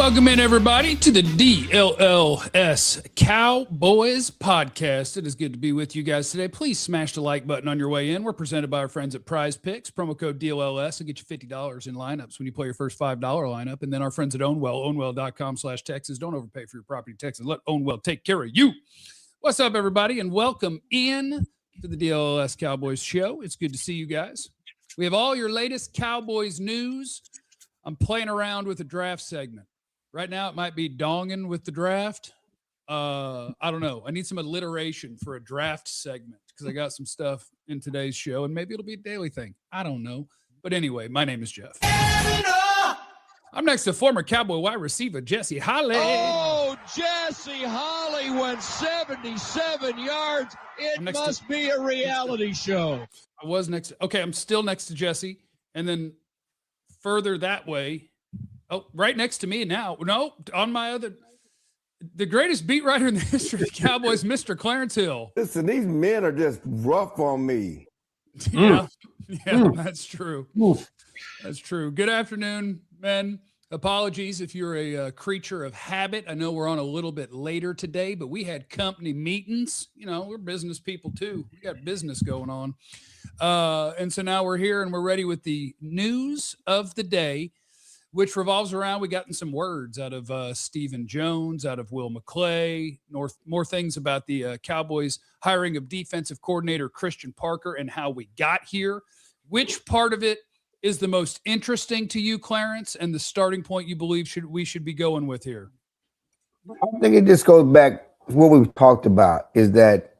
Welcome in, everybody, to the DLLS Cowboys podcast. It is good to be with you guys today. Please smash the like button on your way in. We're presented by our friends at Prize Picks. Promo code DLLS will get you $50 in lineups when you play your first $5 lineup. And then our friends at Ownwell, ownwell.com/Texas. Don't overpay for your property taxes. Let Ownwell take care of you. What's up, everybody, and welcome in to the DLLS Cowboys show. It's good to see you guys. We have all your latest Cowboys news. I'm playing around with the draft segment. Right now, it might be Dongin with the draft. I don't know. I need some alliteration for a draft segment because I got some stuff in today's show, and maybe it'll be a daily thing. I don't know. But anyway, my name is Jeff. I'm next to former Cowboy wide receiver Jesse Holley. Oh, Jesse Holley went 77 yards. It must be a reality show. I was next. Okay, I'm still next to Jesse. And then further that way, right next to me now. No, on my other, the greatest beat writer in the history of the Cowboys, Mr. Clarence Hill. Listen, these men are just rough on me. Yeah, that's true. That's true. Good afternoon, men. Apologies if you're a creature of habit. I know we're on a little bit later today, but we had company meetings. You know, we're business people too. We got business going on. And so now we're here and we're ready with the news of the day, which revolves around, we gotten some words out of Stephen Jones, out of Will McClay, more things about the Cowboys hiring of defensive coordinator Christian Parker and how we got here. Which part of it is the most interesting to you, Clarence, and the starting point you believe we should be going with here? I think it just goes back to what we've talked about, is that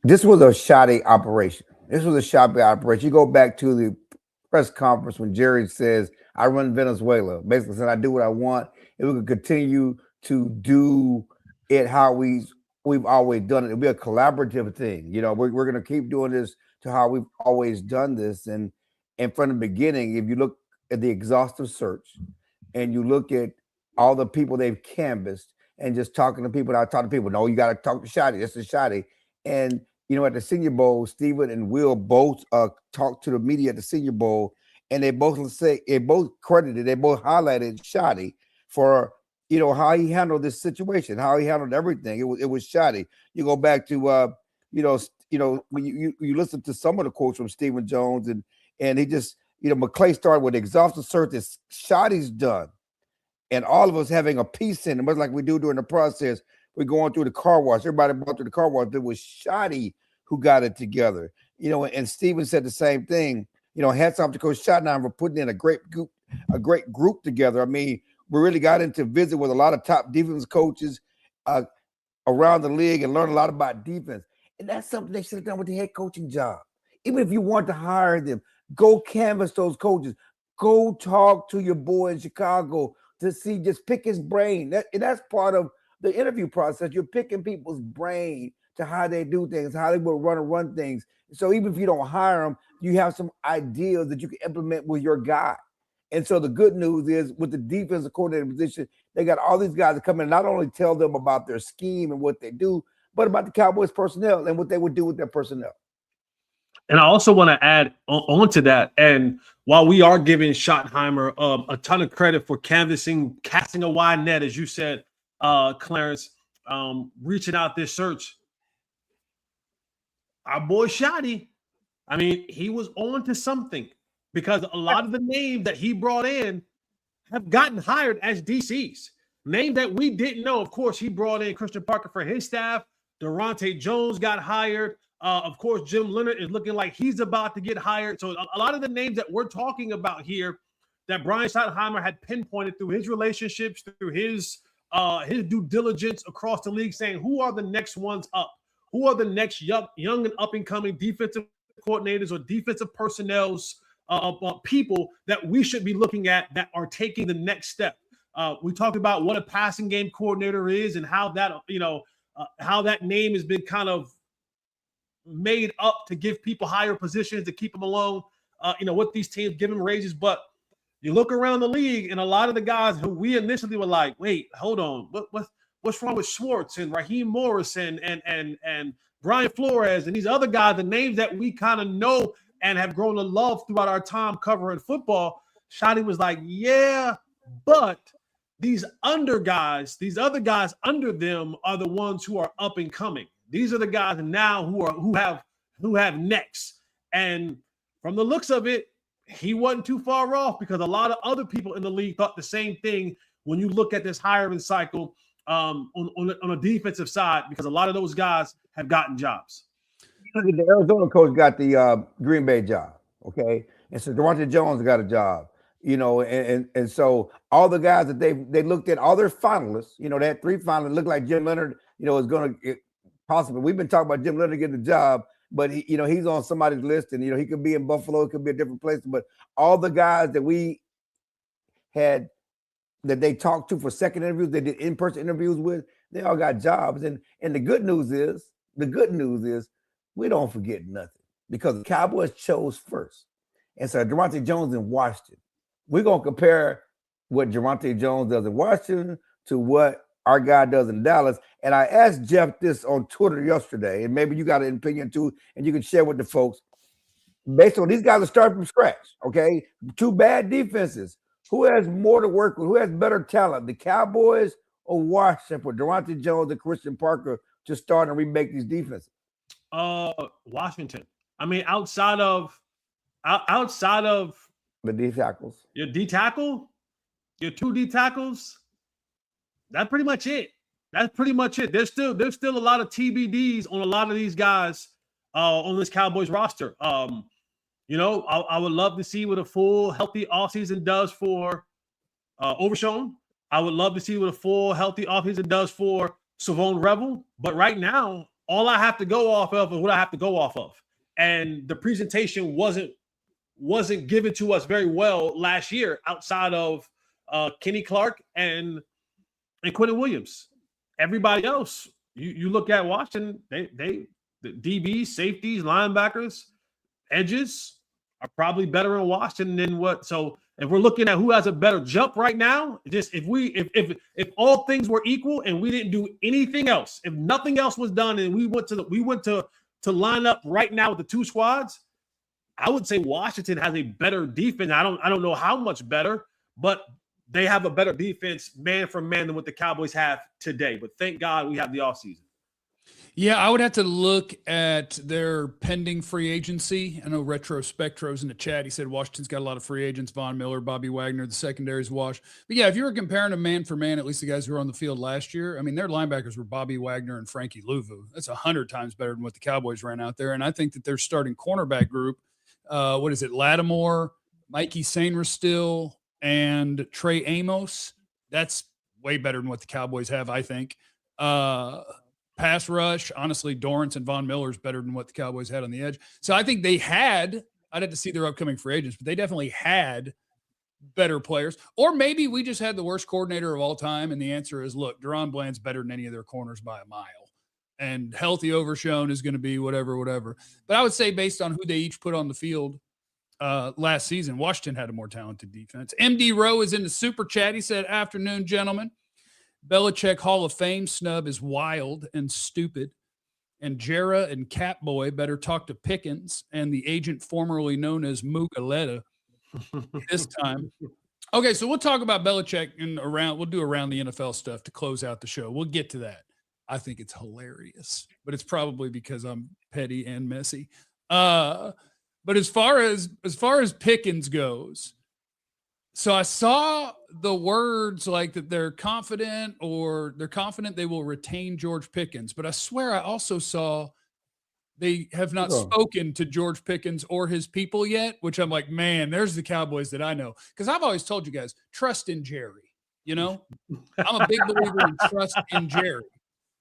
this was a shoddy operation. You go back to the press conference when Jerry says, I run Venezuela, basically saying I do what I want, and we can continue to do it how we've always done it. It'll be a collaborative thing. You know, we're going to keep doing this to how we've always done this. And from the beginning, if you look at the exhaustive search and you look at all the people they've canvassed and just talking to people, I talk to people, no, you got to talk to Shotty. That's the Shotty. And, you know, at the Senior Bowl, Stephen and Will both talked to the media at the Senior Bowl, and they both highlighted Shotty for, you know, how he handled this situation, how he handled everything. It was Shotty. You go back to, when you listen to some of the quotes from Stephen Jones, and he just, you know, McClay started with exhaustive search that Shotty's done, and all of us having a piece in it, much like we do during the process. We're going through the car wash. Everybody brought through the car wash. It was Shotty who got it together. You know, and Stephen said the same thing. You know, hats off to Coach Schottenheimer for putting in a great group together. I mean, we really got into visit with a lot of top defense coaches around the league and learn a lot about defense. And that's something they should have done with the head coaching job. Even if you want to hire them, go canvass those coaches. Go talk to your boy in Chicago to see, just pick his brain. That's part of the interview process. You're picking people's brain to how they do things, how they will run things. So even if you don't hire them, you have some ideas that you can implement with your guy. And so the good news is, with the defensive coordinator position, they got all these guys that come in and not only tell them about their scheme and what they do, but about the Cowboys personnel and what they would do with their personnel. And I also want to add on to that. And while we are giving Schottenheimer a ton of credit for casting a wide net, as you said, Clarence, reaching out this search, our boy Shotty, I mean, he was on to something, because a lot of the names that he brought in have gotten hired as DCs. Names that we didn't know. Of course, he brought in Christian Parker for his staff. Durante Jones got hired. Of course, Jim Leonard is looking like he's about to get hired. So a lot of the names that we're talking about here that Brian Schottenheimer had pinpointed through his relationships, through his due diligence across the league, saying who are the next ones up? Who are the next young and up-and-coming defensive coordinators or defensive personnel's people that we should be looking at that are taking the next step? We talked about what a passing game coordinator is and how that, how that name has been kind of made up to give people higher positions, to keep them alone, with these teams, give them raises. But you look around the league, and a lot of the guys who we initially were like, wait, hold on, what's wrong with Schwartz and Raheem Morris and Brian Flores and these other guys, the names that we kind of know and have grown to love throughout our time covering football? Shotty was like, yeah, but these other guys under them are the ones who are up and coming. These are the guys now who have necks. And from the looks of it, he wasn't too far off, because a lot of other people in the league thought the same thing when you look at this hiring cycle on a defensive side, because a lot of those guys have gotten jobs. The Arizona coach got the Green Bay job, okay? And so Devontae Jones got a job, and so all the guys that they looked at, all their finalists, they had 3 finalists. Looked like Jim Leonard, is going to possibly. We've been talking about Jim Leonard getting the job, but he's on somebody's list, and he could be in Buffalo, it could be a different place. But all the guys that we had that they talked to for second interviews, they did in-person interviews with, they all got jobs. And the good news is we don't forget nothing, because the Cowboys chose first. And so Devontae Jones in Washington, we're going to compare what Devontae Jones does in Washington to what our guy does in Dallas. And I asked Jeff this on Twitter yesterday, and maybe you got an opinion too, and you can share with the folks. Based on these guys are starting from scratch, okay? 2 bad defenses. Who has more to work with? Who has better talent, the Cowboys or Washington, for Devontae Jones and Christian Parker to start and remake these defenses? Washington. I mean, outside of the D tackles, your D tackle, your 2 D tackles, that's pretty much it. There's still a lot of TBDs on a lot of these guys on this Cowboys roster. I would love to see what a full healthy offseason does for Overshown. I would love to see what a full healthy offseason does for Savon Revel. But right now, all I have to go off of is what I have to go off of. And the presentation wasn't given to us very well last year, outside of Kenny Clark and Quentin Williams. Everybody else, you look at Washington, the DBs, safeties, linebackers, edges are probably better in Washington than what. So if we're looking at who has a better jump right now, just if all things were equal and we didn't do anything else, if nothing else was done, and we went to line up right now with the 2 squads, I would say Washington has a better defense. I don't know how much better, but they have a better defense man for man than what the Cowboys have today. But thank God we have the offseason. Yeah, I would have to look at their pending free agency. I know Retro Spectro's in the chat. He said Washington's got a lot of free agents: Von Miller, Bobby Wagner, the secondary's wash. But yeah, if you were comparing them man for man, at least the guys who were on the field last year, I mean, their linebackers were Bobby Wagner and Frankie Louvu. That's 100 times better than what the Cowboys ran out there. And I think that their starting cornerback group, Lattimore, Mikey Sainristil, and Trey Amos, that's way better than what the Cowboys have, I think. Pass rush, honestly, Dorrance and Von Miller is better than what the Cowboys had on the edge. So I think I'd have to see their upcoming free agents, but they definitely had better players. Or maybe we just had the worst coordinator of all time, and the answer is, look, Deron Bland's better than any of their corners by a mile. And healthy Overshown is going to be whatever. But I would say based on who they each put on the field last season, Washington had a more talented defense. MD Rowe is in the super chat. He said, "Afternoon, gentlemen. Belichick Hall of Fame snub is wild and stupid. And Jera and Catboy better talk to Pickens and the agent formerly known as Mugaleta this time." Okay, so we'll talk about Belichick we'll do around the NFL stuff to close out the show. We'll get to that. I think it's hilarious, but it's probably because I'm petty and messy. But as far as Pickens goes, so I saw the words like that they're confident they will retain George Pickens. But I swear I also saw they have not spoken to George Pickens or his people yet, which I'm like, man, there's the Cowboys that I know. Because I've always told you guys, trust in Jerry. I'm a big believer in trust in Jerry.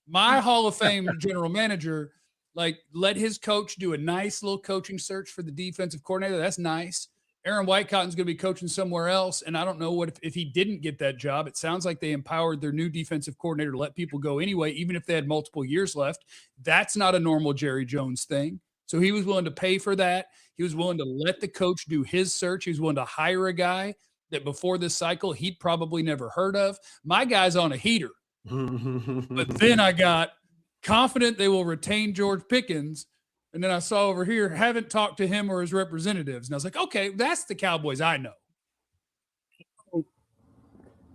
My Hall of Fame general manager, let his coach do a nice little coaching search for the defensive coordinator. That's nice. Aaron Whitecotton's going to be coaching somewhere else, and I don't know if he didn't get that job. It sounds like they empowered their new defensive coordinator to let people go anyway, even if they had multiple years left. That's not a normal Jerry Jones thing. So he was willing to pay for that. He was willing to let the coach do his search. He was willing to hire a guy that before this cycle he'd probably never heard of. My guy's on a heater. But then I got confident they will retain George Pickens. And then I saw over here, haven't talked to him or his representatives. And I was like, okay, that's the Cowboys I know.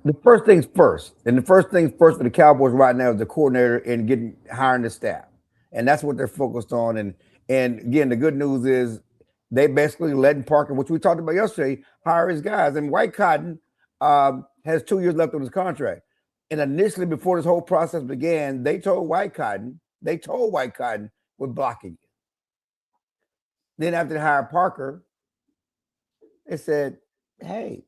the first things first. And the first things first for the Cowboys right now is the coordinator and hiring the staff. And that's what they're focused on. And again, the good news is they basically letting Parker, which we talked about yesterday, hire his guys. And White Cotton has 2 years left on his contract. And initially, before this whole process began, they told White Cotton, we're blocking you. Then after they hired Parker, they said, hey,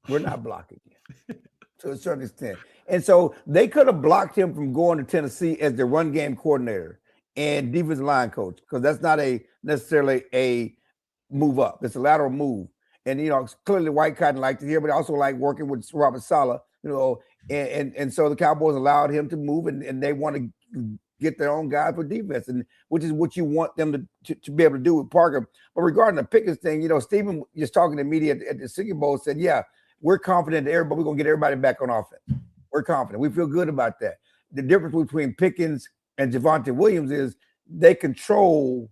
we're not blocking you to a certain extent. And so they could have blocked him from going to Tennessee as the run game coordinator and defensive line coach, because that's not necessarily a move up. It's a lateral move. And, clearly White Cotton liked it here, but also like working with Robert Saleh, and so the Cowboys allowed him to move, and they want to get their own guys for defense, and which is what you want them to be able to do with Parker. But regarding the Pickens thing, Stephen just talking to media at the Senior Bowl said, yeah, we're confident that we're going to get everybody back on offense. We're confident. We feel good about that. The difference between Pickens and Javonte Williams is they control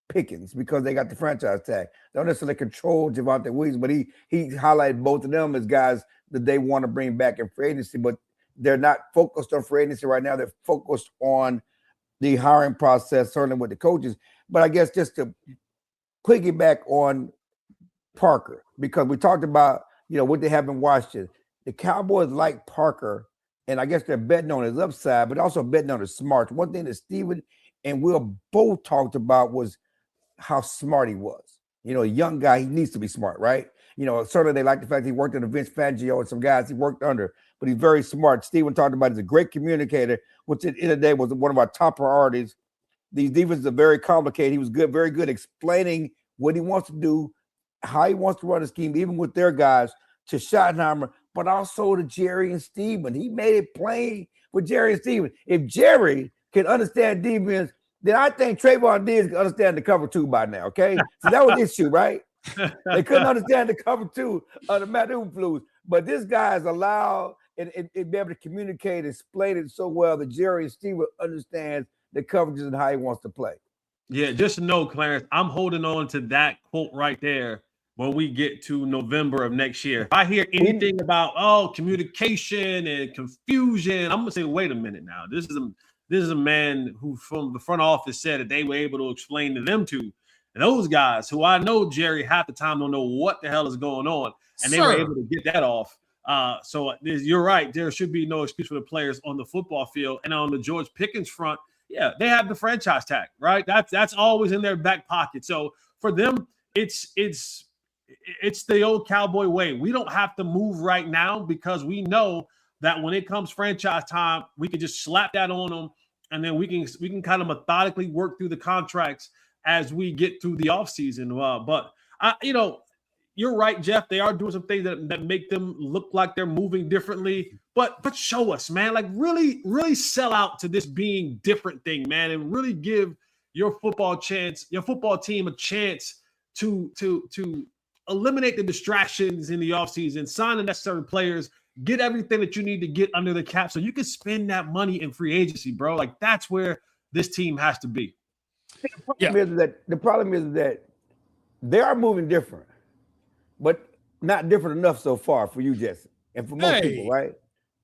Pickens because they got the franchise tag. They don't necessarily control Javonte Williams, but he highlighted both of them as guys that they want to bring back in free agency, but they're not focused on free agency right now. They're focused on the hiring process, certainly with the coaches. But I guess just to piggyback on Parker, because we talked about, what they have in Washington. The Cowboys like Parker, and I guess they're betting on his upside, but also betting on his smarts. One thing that Steven and Will both talked about was how smart he was. A young guy, he needs to be smart, right? Certainly they like the fact he worked under Vince Fangio and some guys he worked under, but he's very smart. Steven talked about he's a great communicator, which at the end of the day was one of our top priorities. These defenses are very complicated. He was very good explaining what he wants to do, how he wants to run the scheme, even with their guys, to Schottenheimer, but also to Jerry and Steven. He made it plain with Jerry and Steven. If Jerry can understand defense, then I think Trayvon Diggs can understand the cover two by now, okay? So that was the issue, right? They couldn't understand the cover two of the Matt Flus, but this guy is allowed and be able to communicate and explain it so well that Jerry and Steven understands the coverages and how he wants to play. Yeah, just to know, Clarence, I'm holding on to that quote right there when we get to November of next year. If I hear anything about communication and confusion, I'm gonna say, wait a minute now. This is a man who from the front office said that they were able to explain to them to those guys who I know Jerry half the time don't know what the hell is going on, and they were able to get that off. So you're right. There should be no excuse for the players on the football field. And on the George Pickens front, yeah, they have the franchise tag, right? That's always in their back pocket. So for them, it's the old Cowboy way. We don't have to move right now because we know that when it comes franchise time, we can just slap that on them, and then we can kind of methodically work through the contracts as we get through the offseason. But you're right, Jeff. They are doing some things that make them look like they're moving differently. But show us, man, like really, really sell out to this being different thing, man, and really give your football team a chance to eliminate the distractions in the offseason, sign the necessary players, get everything that you need to get under the cap so you can spend that money in free agency, bro. Like that's where this team has to be. The problem is that they are moving different, but not different enough so far for you, Jesse, and for most people, right?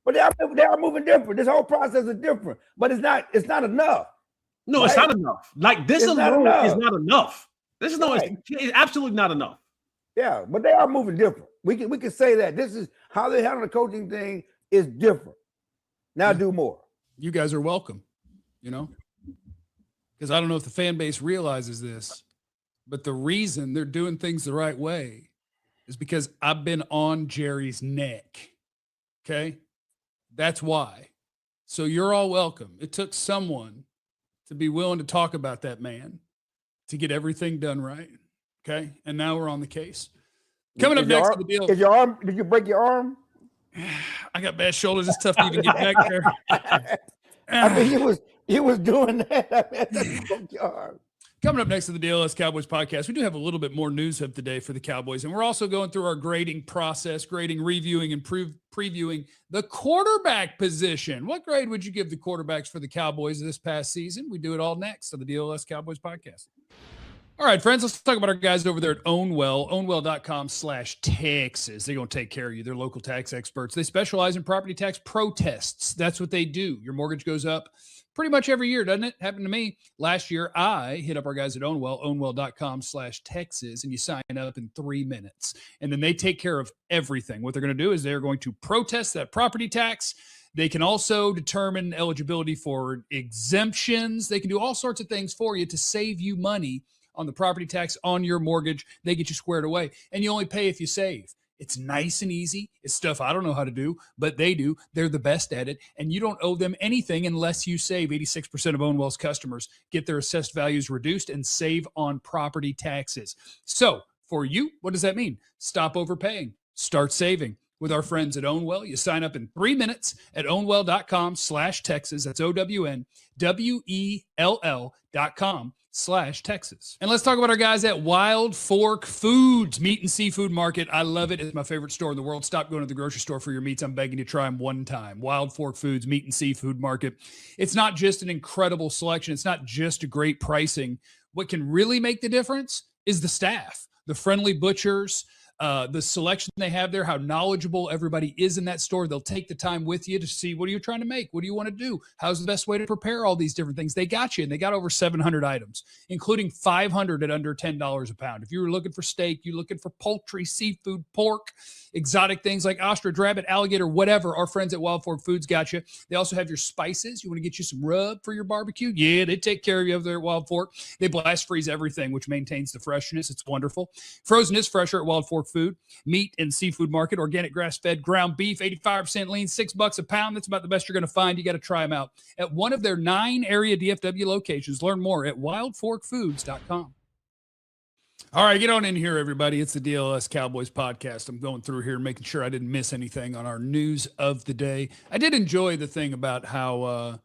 But they are moving different. This whole process is different, but it's not enough. No, right? It's not enough. Like this alone is not enough. This is it's absolutely not enough. Yeah, but they are moving different. We can say that this is how they handle the coaching thing is different. Now do more. You guys are welcome, because I don't know if the fan base realizes this, but the reason they're doing things the right way is because I've been on Jerry's neck. Okay. That's why. So you're all welcome. It took someone to be willing to talk about that man to get everything done right. Okay. And now we're on the case. Coming up next to the deal. Did you break your arm? I got bad shoulders. It's tough to even get back there. I mean, he was doing that. Broke your arm. Coming up next to the DLLS Cowboys podcast, we do have a little bit more news of the day for the Cowboys, and we're also going through our grading process, reviewing, and previewing the quarterback position. What grade would you give the quarterbacks for the Cowboys this past season? We do it all next on the DLLS Cowboys podcast. All right, friends, let's talk about our guys over there at Ownwell, ownwell.com/Texas. They're going to take care of you. They're local tax experts. They specialize in property tax protests. That's what they do. Your mortgage goes up pretty much every year, doesn't it? Happened to me last year. I hit up our guys at Ownwell, ownwell.com/Texas, and you sign up in 3 minutes. And then they take care of everything. What they're going to do is they're going to protest that property tax. They can also determine eligibility for exemptions. They can do all sorts of things for you to save you money on the property tax on your mortgage. They get you squared away, and you only pay if you save. It's nice and easy. It's stuff I don't know how to do, but they do. They're the best at it, and you don't owe them anything unless you save. 86% of Ownwell's customers get their assessed values reduced and save on property taxes. So for you, what does that mean? Stop overpaying. Start saving. With our friends at Ownwell, you sign up in 3 minutes at ownwell.com/Texas. That's OWNWELL.com/Texas. And let's talk about our guys at Wild Fork Foods, meat and seafood market. I love it. It's my favorite store in the world. Stop going to the grocery store for your meats. I'm begging you to try them one time. Wild Fork Foods, meat and seafood market. It's not just an incredible selection. It's not just a great pricing. What can really make the difference is the staff, the friendly butchers, the selection they have there, how knowledgeable everybody is in that store. They'll take the time with you to see, what are you trying to make? What do you want to do? How's the best way to prepare all these different things? They got you, and they got over 700 items, including 500 at under $10 a pound. If you were looking for steak, you're looking for poultry, seafood, pork, exotic things like ostrich, rabbit, alligator, whatever, our friends at Wild Fork Foods got you. They also have your spices. You want to get you some rub for your barbecue? Yeah, they take care of you over there at Wild Fork. They blast freeze everything, which maintains the freshness. It's wonderful. Frozen is fresher at Wild Fork Food. Meat and seafood market, organic grass-fed ground beef, 85% lean, $6 a pound. That's about the best you're going to find. You got to try them out at one of their 9 area DFW locations. Learn more at wildforkfoods.com. All right, get on in here, everybody. It's the DLLS Cowboys podcast. I'm going through here, making sure I didn't miss anything on our news of the day. I did enjoy the thing about how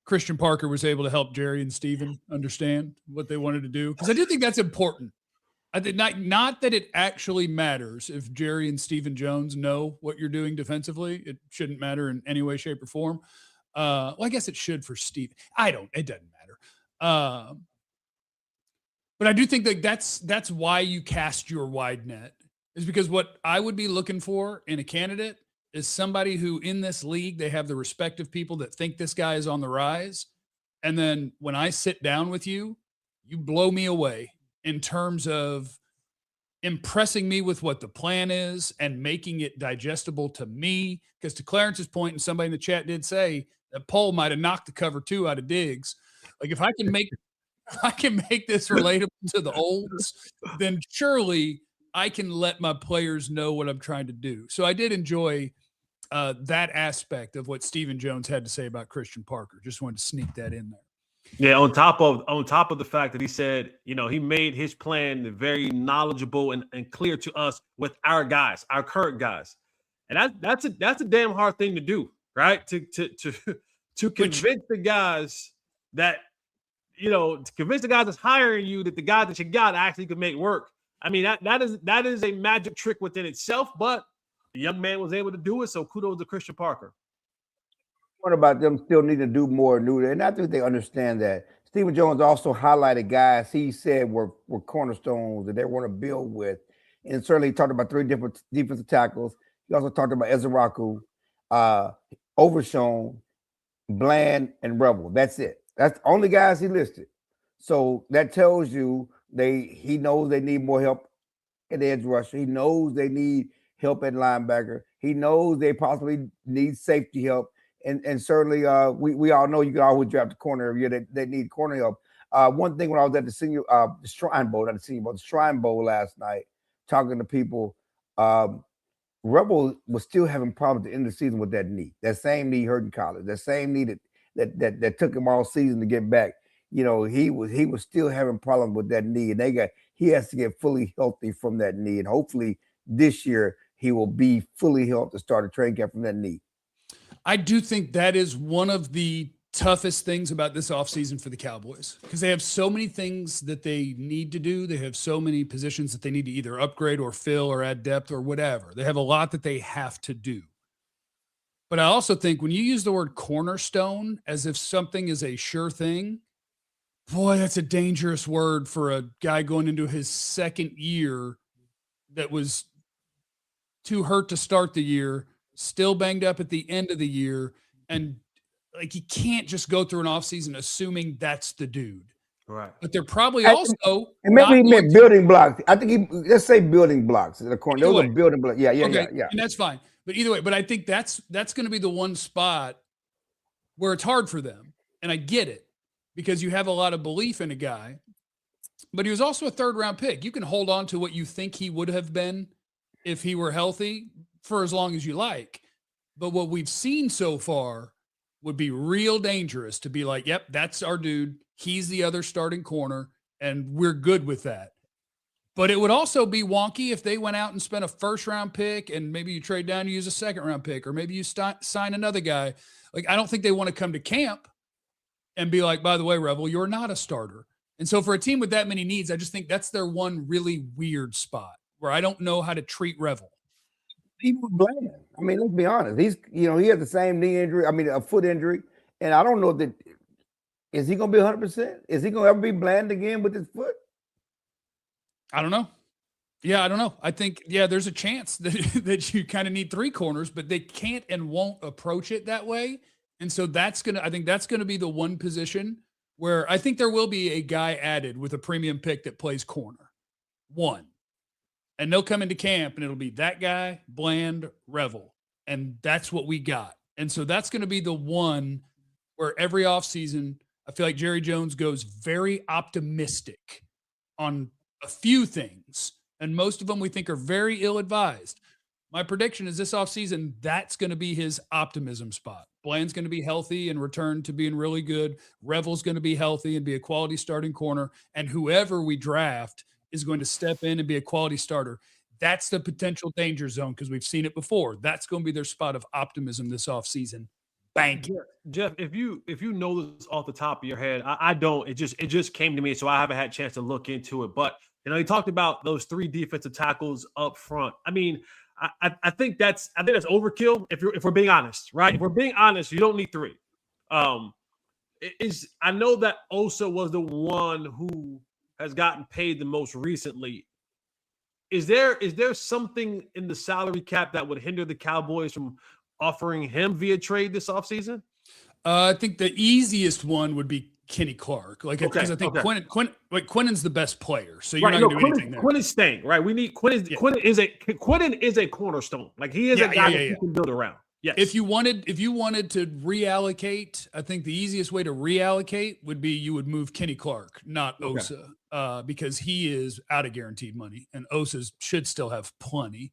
Christian Parker was able to help Jerry and Steven understand what they wanted to do, because I do think that's important. I did not that it actually matters if Jerry and Stephen Jones know what you're doing defensively. It shouldn't matter in any way, shape, or form. Well, I guess it should for Steve. It doesn't matter. But I do think that that's why you cast your wide net, is because what I would be looking for in a candidate is somebody who, in this league, they have the respect of people that think this guy is on the rise. And then when I sit down with you, you blow me away in terms of impressing me with what the plan is and making it digestible to me. Because to Clarence's point, and somebody in the chat did say that Poll might have knocked the cover 2 out of Diggs. Like, if I can make this relatable to the olds, then surely I can let my players know what I'm trying to do. So I did enjoy that aspect of what Stephen Jones had to say about Christian Parker. Just wanted to sneak that in there. Yeah, on top of the fact that he said, he made his plan very knowledgeable and clear to us with our guys, our current guys. And that's a damn hard thing to do, right? To convince the guys that, to convince the guys that's hiring you that the guys that you got actually could make work. I mean, that is a magic trick within itself, but the young man was able to do it. So kudos to Christian Parker. What about them still need to do more new? And I think they understand that. Stephen Jones also highlighted guys he said were cornerstones that they want to build with. And certainly he talked about 3 different defensive tackles. He also talked about Ezraku, Overshown, Bland, and Rebel. That's it. That's the only guys he listed. So that tells you he knows they need more help at edge rusher. He knows they need help at linebacker. He knows they possibly need safety help. And certainly we all know you can always draft a corner every year that need corner help. One thing when I was at the Shrine Bowl last night, talking to people, Rebel was still having problems at the end of the season with that knee. That same knee hurt in college. That same knee that took him all season to get back. He was still having problems with that knee, and he has to get fully healthy from that knee. And hopefully this year he will be fully healthy to start a training camp from that knee. I do think that is one of the toughest things about this offseason for the Cowboys, because they have so many things that they need to do. They have so many positions that they need to either upgrade or fill or add depth or whatever. They have a lot that they have to do. But I also think when you use the word cornerstone as if something is a sure thing, Boy, that's a dangerous word for a guy going into his second year that was too hurt to start the year, still banged up at the end of the year. And like, you can't just go through an offseason assuming that's the dude. Right. But they're probably also. And maybe he meant building blocks. I think let's say building blocks in the corner. Those are building blocks. Yeah. And that's fine. But either way, but I think that's going to be the one spot where it's hard for them. And I get it because you have a lot of belief in a guy, but he was also a 3rd-round pick. You can hold on to what you think he would have been if he were healthy for as long as you like. But what we've seen so far would be real dangerous to be like, yep, that's our dude. He's the other starting corner, and we're good with that. But it would also be wonky if they went out and spent a 1st-round pick and maybe you trade down, you use a 2nd-round pick, or maybe you sign another guy. Like, I don't think they want to come to camp and be like, by the way, Rebel, you're not a starter. And so for a team with that many needs, I just think that's their one really weird spot where I don't know how to treat Revel. Even with Bland, I mean, let's be honest. He had the same knee injury. I mean, a foot injury, and I don't know that. Is he going to be 100%? Is he going to ever be Bland again with his foot? I don't know. Yeah, I don't know. I think, there's a chance that you kind of need 3 corners, but they can't and won't approach it that way. And so I think that's going to be the one position where I think there will be a guy added with a premium pick that plays corner. One. And they'll come into camp and it'll be that guy, Bland, Revel. And that's what we got. And so that's going to be the one where every offseason, I feel like Jerry Jones goes very optimistic on a few things. And most of them we think are very ill-advised. My prediction is this offseason, that's going to be his optimism spot. Bland's going to be healthy and return to being really good. Revel's going to be healthy and be a quality starting corner. And whoever we draft is going to step in and be a quality starter. That's the potential danger zone because we've seen it before. That's going to be their spot of optimism this offseason. Bank. Jeff, if you know this off the top of your head, I don't. It just came to me, so I haven't had a chance to look into it. But you talked about those 3 defensive tackles up front. I mean, I think that's overkill. If we're being honest, right? If we're being honest, you don't need 3. I know that Osa was the one who has gotten paid the most recently. Is there something in the salary cap that would hinder the Cowboys from offering him via trade this offseason? I think the easiest one would be Kenny Clark. Because I think Quinnen's the best player. So you're not going to do anything there. Quinnen's staying, right? We need Quinnen. Yeah. Quinnen is a cornerstone. Like he is a guy that you can build around. Yes. If you wanted to reallocate, I think the easiest way to reallocate would be you would move Kenny Clark, not Osa, because he is out of guaranteed money, and Osa should still have plenty.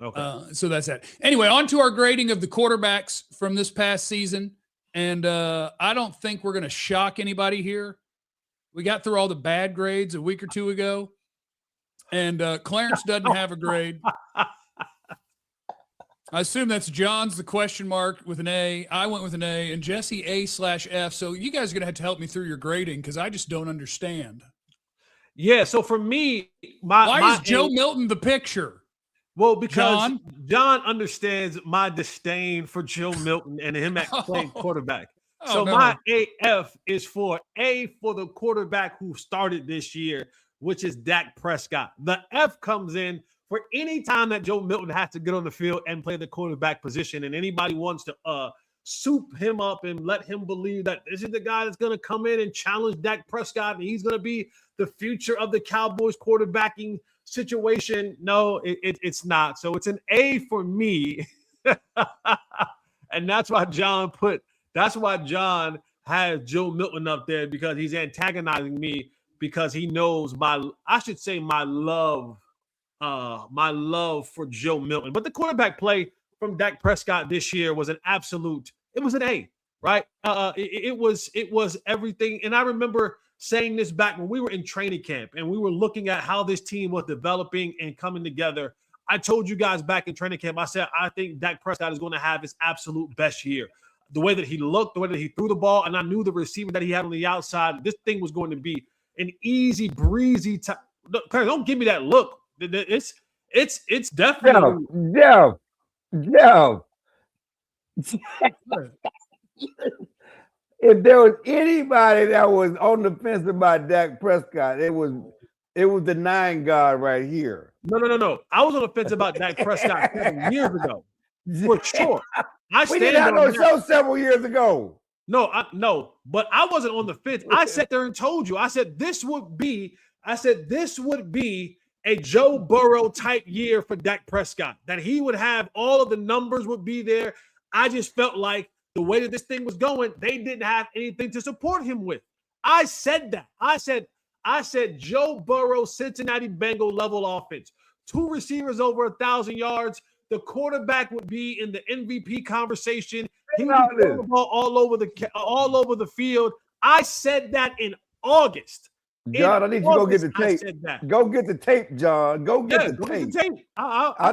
Okay. So that's that. Anyway, on to our grading of the quarterbacks from this past season. And I don't think we're going to shock anybody here. We got through all the bad grades a week or 2 ago. And Clarence doesn't have a grade. I assume that's John's the question mark with an A. I went with an A. And Jesse A/F. So you guys are going to have to help me through your grading because I just don't understand. Yeah, so for me, why is Joe Milton the picture? Well, because John understands my disdain for Joe Milton and him at playing quarterback. My AF is for A for the quarterback who started this year, which is Dak Prescott. The F comes in for any time that Joe Milton has to get on the field and play the quarterback position, and anybody wants to soup him up and let him believe that this is the guy that's going to come in and challenge Dak Prescott and he's going to be the future of the Cowboys quarterbacking situation. No, it's not. So it's an A for me. And that's why John has Joe Milton up there, because he's antagonizing me because he knows my love for Joe Milton. But the quarterback play from Dak Prescott this year was an A, right? It was everything. And I remember saying this back when we were in training camp and we were looking at how this team was developing and coming together. I told you guys back in training camp, I said, I think Dak Prescott is going to have his absolute best year. The way that he looked, the way that he threw the ball, and I knew the receiver that he had on the outside, this thing was going to be an easy, breezy time. Don't give me that look. It's definitely. Joe. if there was anybody that was on the fence about Dak Prescott, it was the 9 guard right here. No. I was on the fence about Dak Prescott 7 years ago, for sure. We did not know show several years ago. No, but I wasn't on the fence. I sat there and told you. I said this would be a Joe Burrow type year for Dak Prescott. That he would have all of the numbers would be there. I just felt like the way that this thing was going, they didn't have anything to support him with. I said that. I said Joe Burrow, Cincinnati Bengal level offense. 2 receivers over 1,000 yards. The quarterback would be in the MVP conversation. He would throw the ball all over the field. I said that in August. John, I need you to go get the tape. Go get the tape, John. Go get the tape. I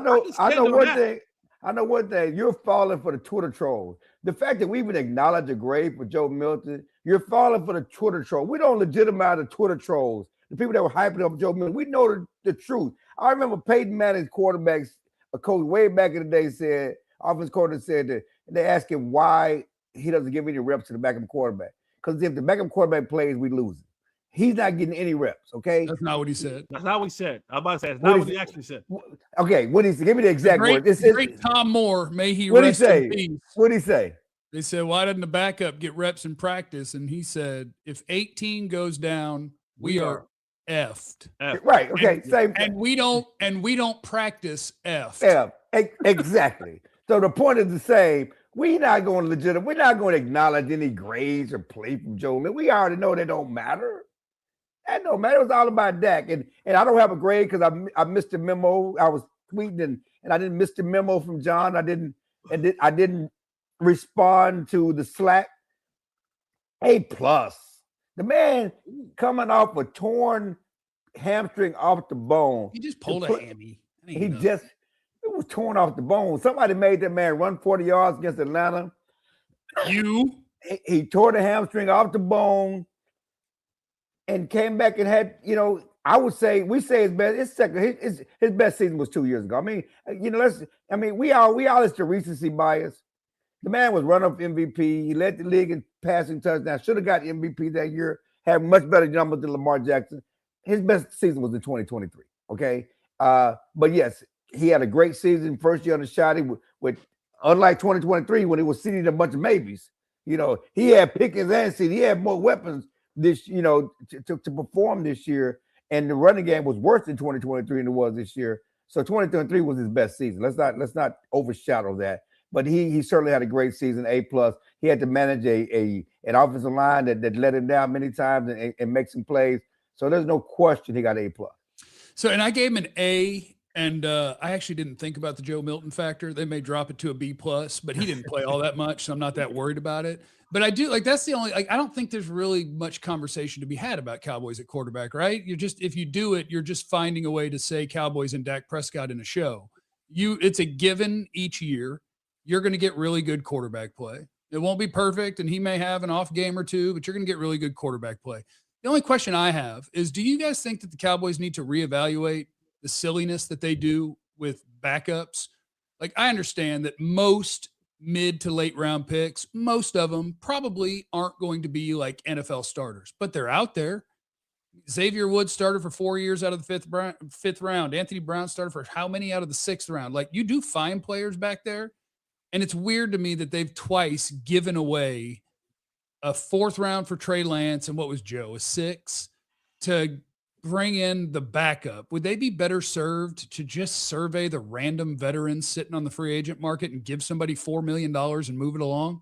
know one thing. You're falling for the Twitter trolls. The fact that we even acknowledge a grade for Joe Milton, you're falling for the Twitter troll. We don't legitimize the Twitter trolls. The people that were hyping up Joe Milton. We know the truth. I remember Peyton Manning's quarterbacks, a coach way back in the day said, offense coordinator said that they asked him why he doesn't give any reps to the backup quarterback. Because if the backup quarterback plays, we lose it. He's not getting any reps, okay? That's not what he said. That's not what he said. I'm about to say that's not what he actually said. Okay, what did he say? Give me the exact word. Great Tom Moore, may he rest in peace. What did he say? They said, why didn't the backup get reps in practice? And he said, if 18 goes down, we are effed. Right, okay, same. And we don't practice effed. Exactly. So the point is the same. We're not going to acknowledge any grades or play from Joe Milton. We already know they don't matter. That don't matter. It was all about Dak. And I don't have a grade because I missed a memo. I was tweeting and I didn't miss the memo from John. I didn't respond to the Slack. A+. The man coming off a torn hamstring off the bone. He just pulled a hammy. It was torn off the bone. Somebody made that man run 40 yards against Atlanta. He tore the hamstring off the bone and came back and had, I would say, we say his best season was 2 years ago. I mean, we all it's the recency bias. The man was run-up MVP. He led the league in passing touchdowns. Should have got MVP that year. Had much better numbers than Lamar Jackson. His best season was in 2023. Okay, but yes, he had a great season. First year on the Schottenheimer with unlike 2023 when he was seeding a bunch of maybes. He had Pickens and seed. He had more weapons this, to perform this year. And the running game was worse in 2023 than it was this year. So 2023 was his best season. Let's not overshadow that. But he certainly had a great season, A+. He had to manage an offensive line that let him down many times and make some plays. So there's no question he got A+. So, and I gave him an A, and I actually didn't think about the Joe Milton factor. They may drop it to a B+, but he didn't play all that much, so I'm not that worried about it. But I do, that's the only, I don't think there's really much conversation to be had about Cowboys at quarterback, right? If you do it, you're just finding a way to say Cowboys and Dak Prescott in a show. It's a given each year. You're going to get really good quarterback play. It won't be perfect, and he may have an off game or two, but you're going to get really good quarterback play. The only question I have is, do you guys think that the Cowboys need to reevaluate the silliness that they do with backups? I understand that most mid to late round picks, most of them probably aren't going to be like NFL starters, but they're out there. Xavier Woods started for 4 years out of the fifth round. Anthony Brown started for how many out of the 6th round? You do find players back there. And it's weird to me that they've twice given away a 4th round for Trey Lance and what was Joe, a 6th, to bring in the backup. Would they be better served to just survey the random veterans sitting on the free agent market and give somebody $4 million and move it along?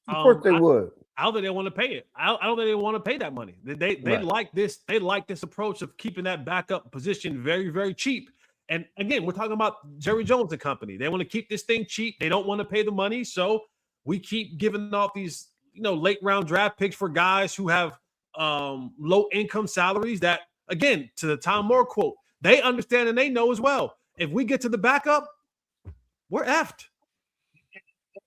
Of course they would. I don't think they want to pay it. I don't think they want to pay that money. They like this. They like this approach of keeping that backup position very, very cheap. And again, we're talking about Jerry Jones and company. They want to keep this thing cheap. They don't want to pay the money. So we keep giving off these, late round draft picks for guys who have low income salaries that, again, to the Tom Moore quote, they understand and they know as well. If we get to the backup, we're effed.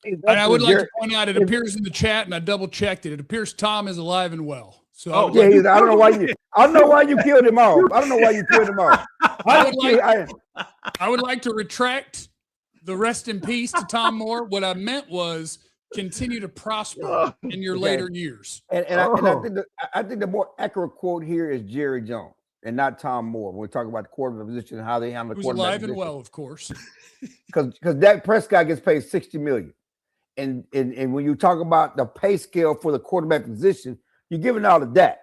And I would like to point out, it appears in the chat, and I double checked it. It appears Tom is alive and well. So I don't know why you killed him off. I don't know why you killed him off. I would like to retract the rest in peace to Tom Moore. What I meant was continue to prosper in your later years. And I think the more accurate quote here is Jerry Jones and not Tom Moore. When we talk about the quarterback position and how they handle the Who's quarterback alive position. and well, of course. Because Dak Prescott gets paid $60 million. And when you talk about the pay scale for the quarterback position, you're giving all of Dak.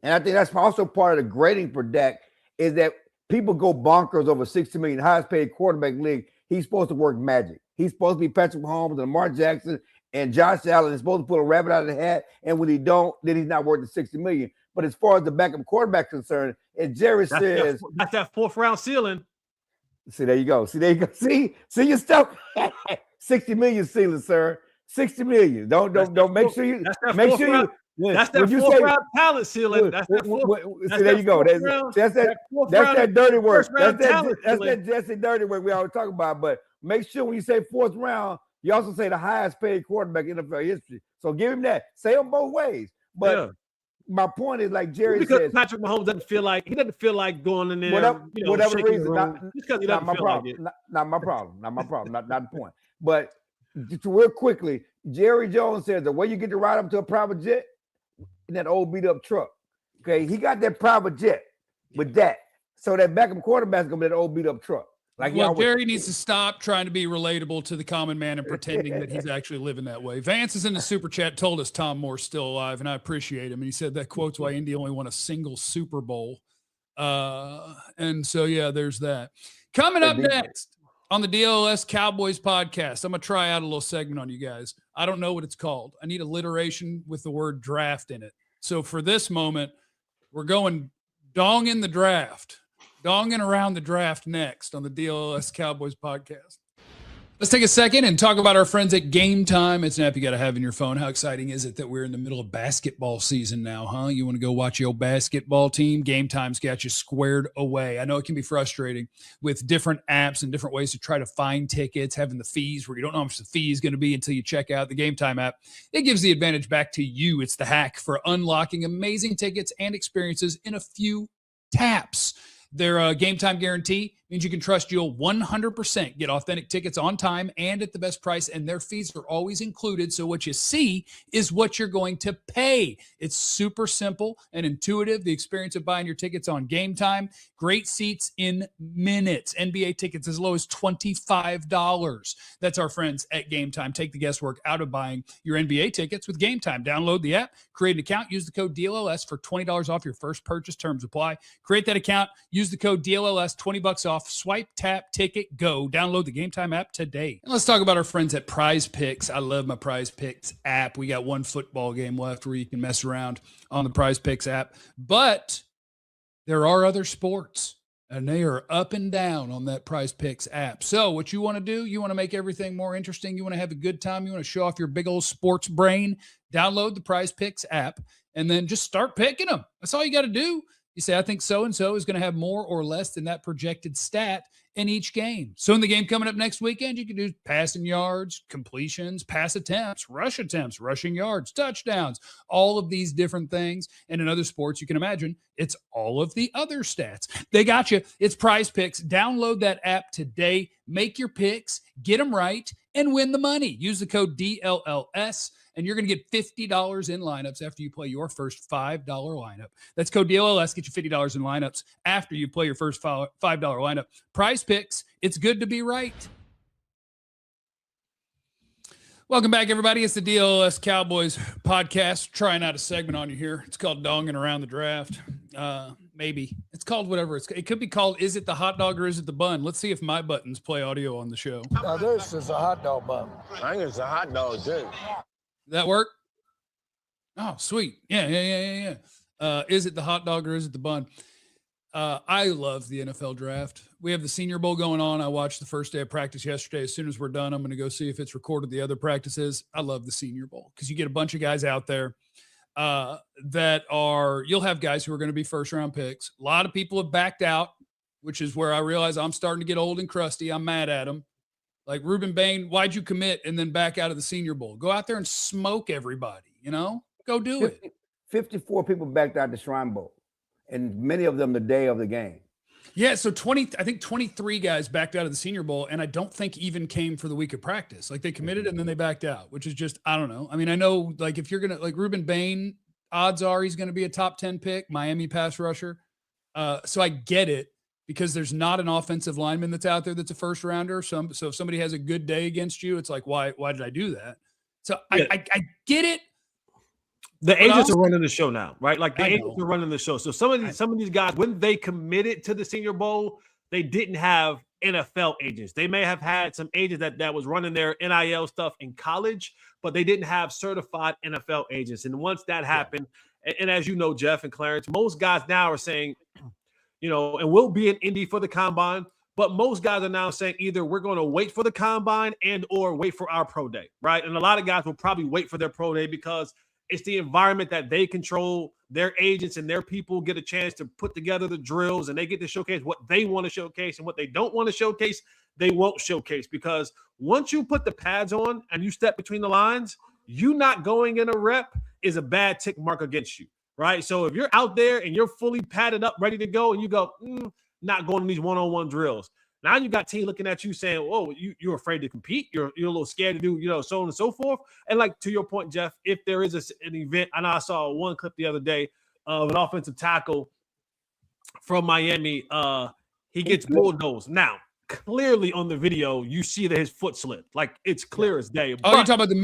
And I think that's also part of the grading for Dak is that people go bonkers over $60 million, highest paid quarterback league. He's supposed to work magic. He's supposed to be Patrick Mahomes and Lamar Jackson and Josh Allen is supposed to pull a rabbit out of the hat. And when he don't, then he's not worth the $60 million. But as far as the backup quarterback concerned, and Jerry says that's that 4th round ceiling. See, there you go. See your stuff. 60 million ceiling, sir. 60 million. Don't make sure you make sure you. That's that 4th round talent ceiling. That's that see, there you go. That's that dirty work. That's the dirty work we always talk about. But make sure when you say 4th round, you also say the highest paid quarterback in NFL history. So give him that. Say them both ways. But my point is, like Jerry says, Patrick Mahomes doesn't feel like going in there. Whatever reason, not my problem. Not my problem. Not the point. But real quickly, Jerry Jones says the way you get to ride up to a private jet in that old beat up truck. Okay, he got that private jet with that. So that backup quarterback's gonna be that old beat up truck. Jerry needs to stop trying to be relatable to the common man and pretending that he's actually living that way. Vance is in the super chat, told us Tom Moore's still alive, and I appreciate him. And he said that quote's why Indy only won a single Super Bowl. And so, yeah, there's that. Coming up next on the DLLS Cowboys podcast, I'm going to try out a little segment on you guys. I don't know what it's called. I need alliteration with the word draft in it. So for this moment, we're going Dongin the draft. Dongin around the draft next on the DLLS Cowboys podcast. Let's take a second and talk about our friends at Game Time. It's an app you got to have in your phone. How exciting is it that we're in the middle of basketball season now, huh? You want to go watch your basketball team? Game Time's got you squared away. I know it can be frustrating with different apps and different ways to try to find tickets, having the fees where you don't know how much the fee is going to be until you check out the Game Time app. It gives the advantage back to you. It's the hack for unlocking amazing tickets and experiences in a few taps. Their Game Time guarantee means you can trust you'll 100% get authentic tickets on time and at the best price, and their fees are always included. So what you see is what you're going to pay. It's super simple and intuitive. The experience of buying your tickets on Game Time, great seats in minutes. NBA tickets as low as $25. That's our friends at Game Time. Take the guesswork out of buying your NBA tickets with Game Time. Download the app, create an account, use the code DLLS for $20 off your first purchase. Terms apply. Create that account, use the code DLLS, $20 off. Swipe, tap, ticket, go. Download the Game Time app today. And let's talk about our friends at Prize Picks. I love my Prize Picks app. We got one football game left where you can mess around on the Prize Picks app. But there are other sports, and they are up and down on that Prize Picks app. So what you want to do, you want to make everything more interesting. You want to have a good time. You want to show off your big old sports brain. Download the Prize Picks app, and then just start picking them. That's all you got to do. You say, I think so-and-so is going to have more or less than that projected stat in each game. So in the game coming up next weekend, you can do passing yards, completions, pass attempts, rushing yards, touchdowns, all of these different things. And in other sports, you can imagine it's all of the other stats. They got you. It's Prize Picks. Download that app today. Make your picks, get them right, and win the money. Use the code DLLS. And you're going to get $50 in lineups after you play your first $5 lineup. That's code DLLS. Get you $50 in lineups after you play your first $5 lineup. Prize Picks. It's good to be right. Welcome back, everybody. It's the DLLS Cowboys podcast. Trying out a segment on you here. It's called Dongin Around the Draft. Maybe. It's called whatever. It could be called Is It the Hot Dog or Is It the Bun? Let's see if my buttons play audio on the show. Now, this is a hot dog bun. I think it's a hot dog, too. That work? Oh, sweet. Yeah. Is it the hot dog or is it the bun? I love the NFL draft. We have the Senior Bowl going on. I watched the first day of practice yesterday. As soon as we're done, I'm going to go see if it's recorded the other practices. I love the Senior Bowl because you get a bunch of guys out there you'll have guys who are going to be first-round picks. A lot of people have backed out, which is where I realize I'm starting to get old and crusty. I'm mad at them. Like Reuben Bain, why'd you commit and then back out of the Senior Bowl? Go out there and smoke everybody, Go do it. 54 people backed out the Shrine Bowl, and many of them the day of the game. Yeah, so I think 23 guys backed out of the Senior Bowl, and I don't think even came for the week of practice. Like they committed and then they backed out, which is just, I don't know. I mean, I know like if you're gonna like Reuben Bain, odds are he's gonna be a top 10 pick, Miami pass rusher. So I get it because there's not an offensive lineman that's out there that's a first rounder. So if somebody has a good day against you, it's like, why did I do that? So Yeah. I get it. The agents are running the show now, right? Like the I agents know. are running the show. So some of these guys, when they committed to the Senior Bowl, they didn't have NFL agents. They may have had some agents that was running their NIL stuff in college, but they didn't have certified NFL agents. And once that happened, and as you know, Jeff and Clarence, most guys now are saying, you know, and we'll be in Indy for the combine, but most guys are now saying either we're going to wait for the combine and or wait for our pro day, right? And a lot of guys will probably wait for their pro day because it's the environment that they control. Their agents and their people get a chance to put together the drills and they get to showcase what they want to showcase, and what they don't want to showcase, they won't showcase, because once you put the pads on and you step between the lines, you not going in a rep is a bad tick mark against you, right? So if you're out there and you're fully padded up, ready to go, and you go, not going to these one-on-one drills. Now you got team looking at you saying, "Oh, you're afraid to compete. You're a little scared to do, you know, so on and so forth." And like to your point, Jeff, if there is an event, I know I saw one clip the other day of an offensive tackle from Miami. He gets bulldozed. Now, clearly on the video, you see that his foot slipped. Like it's clear as day. Oh, you're talking about the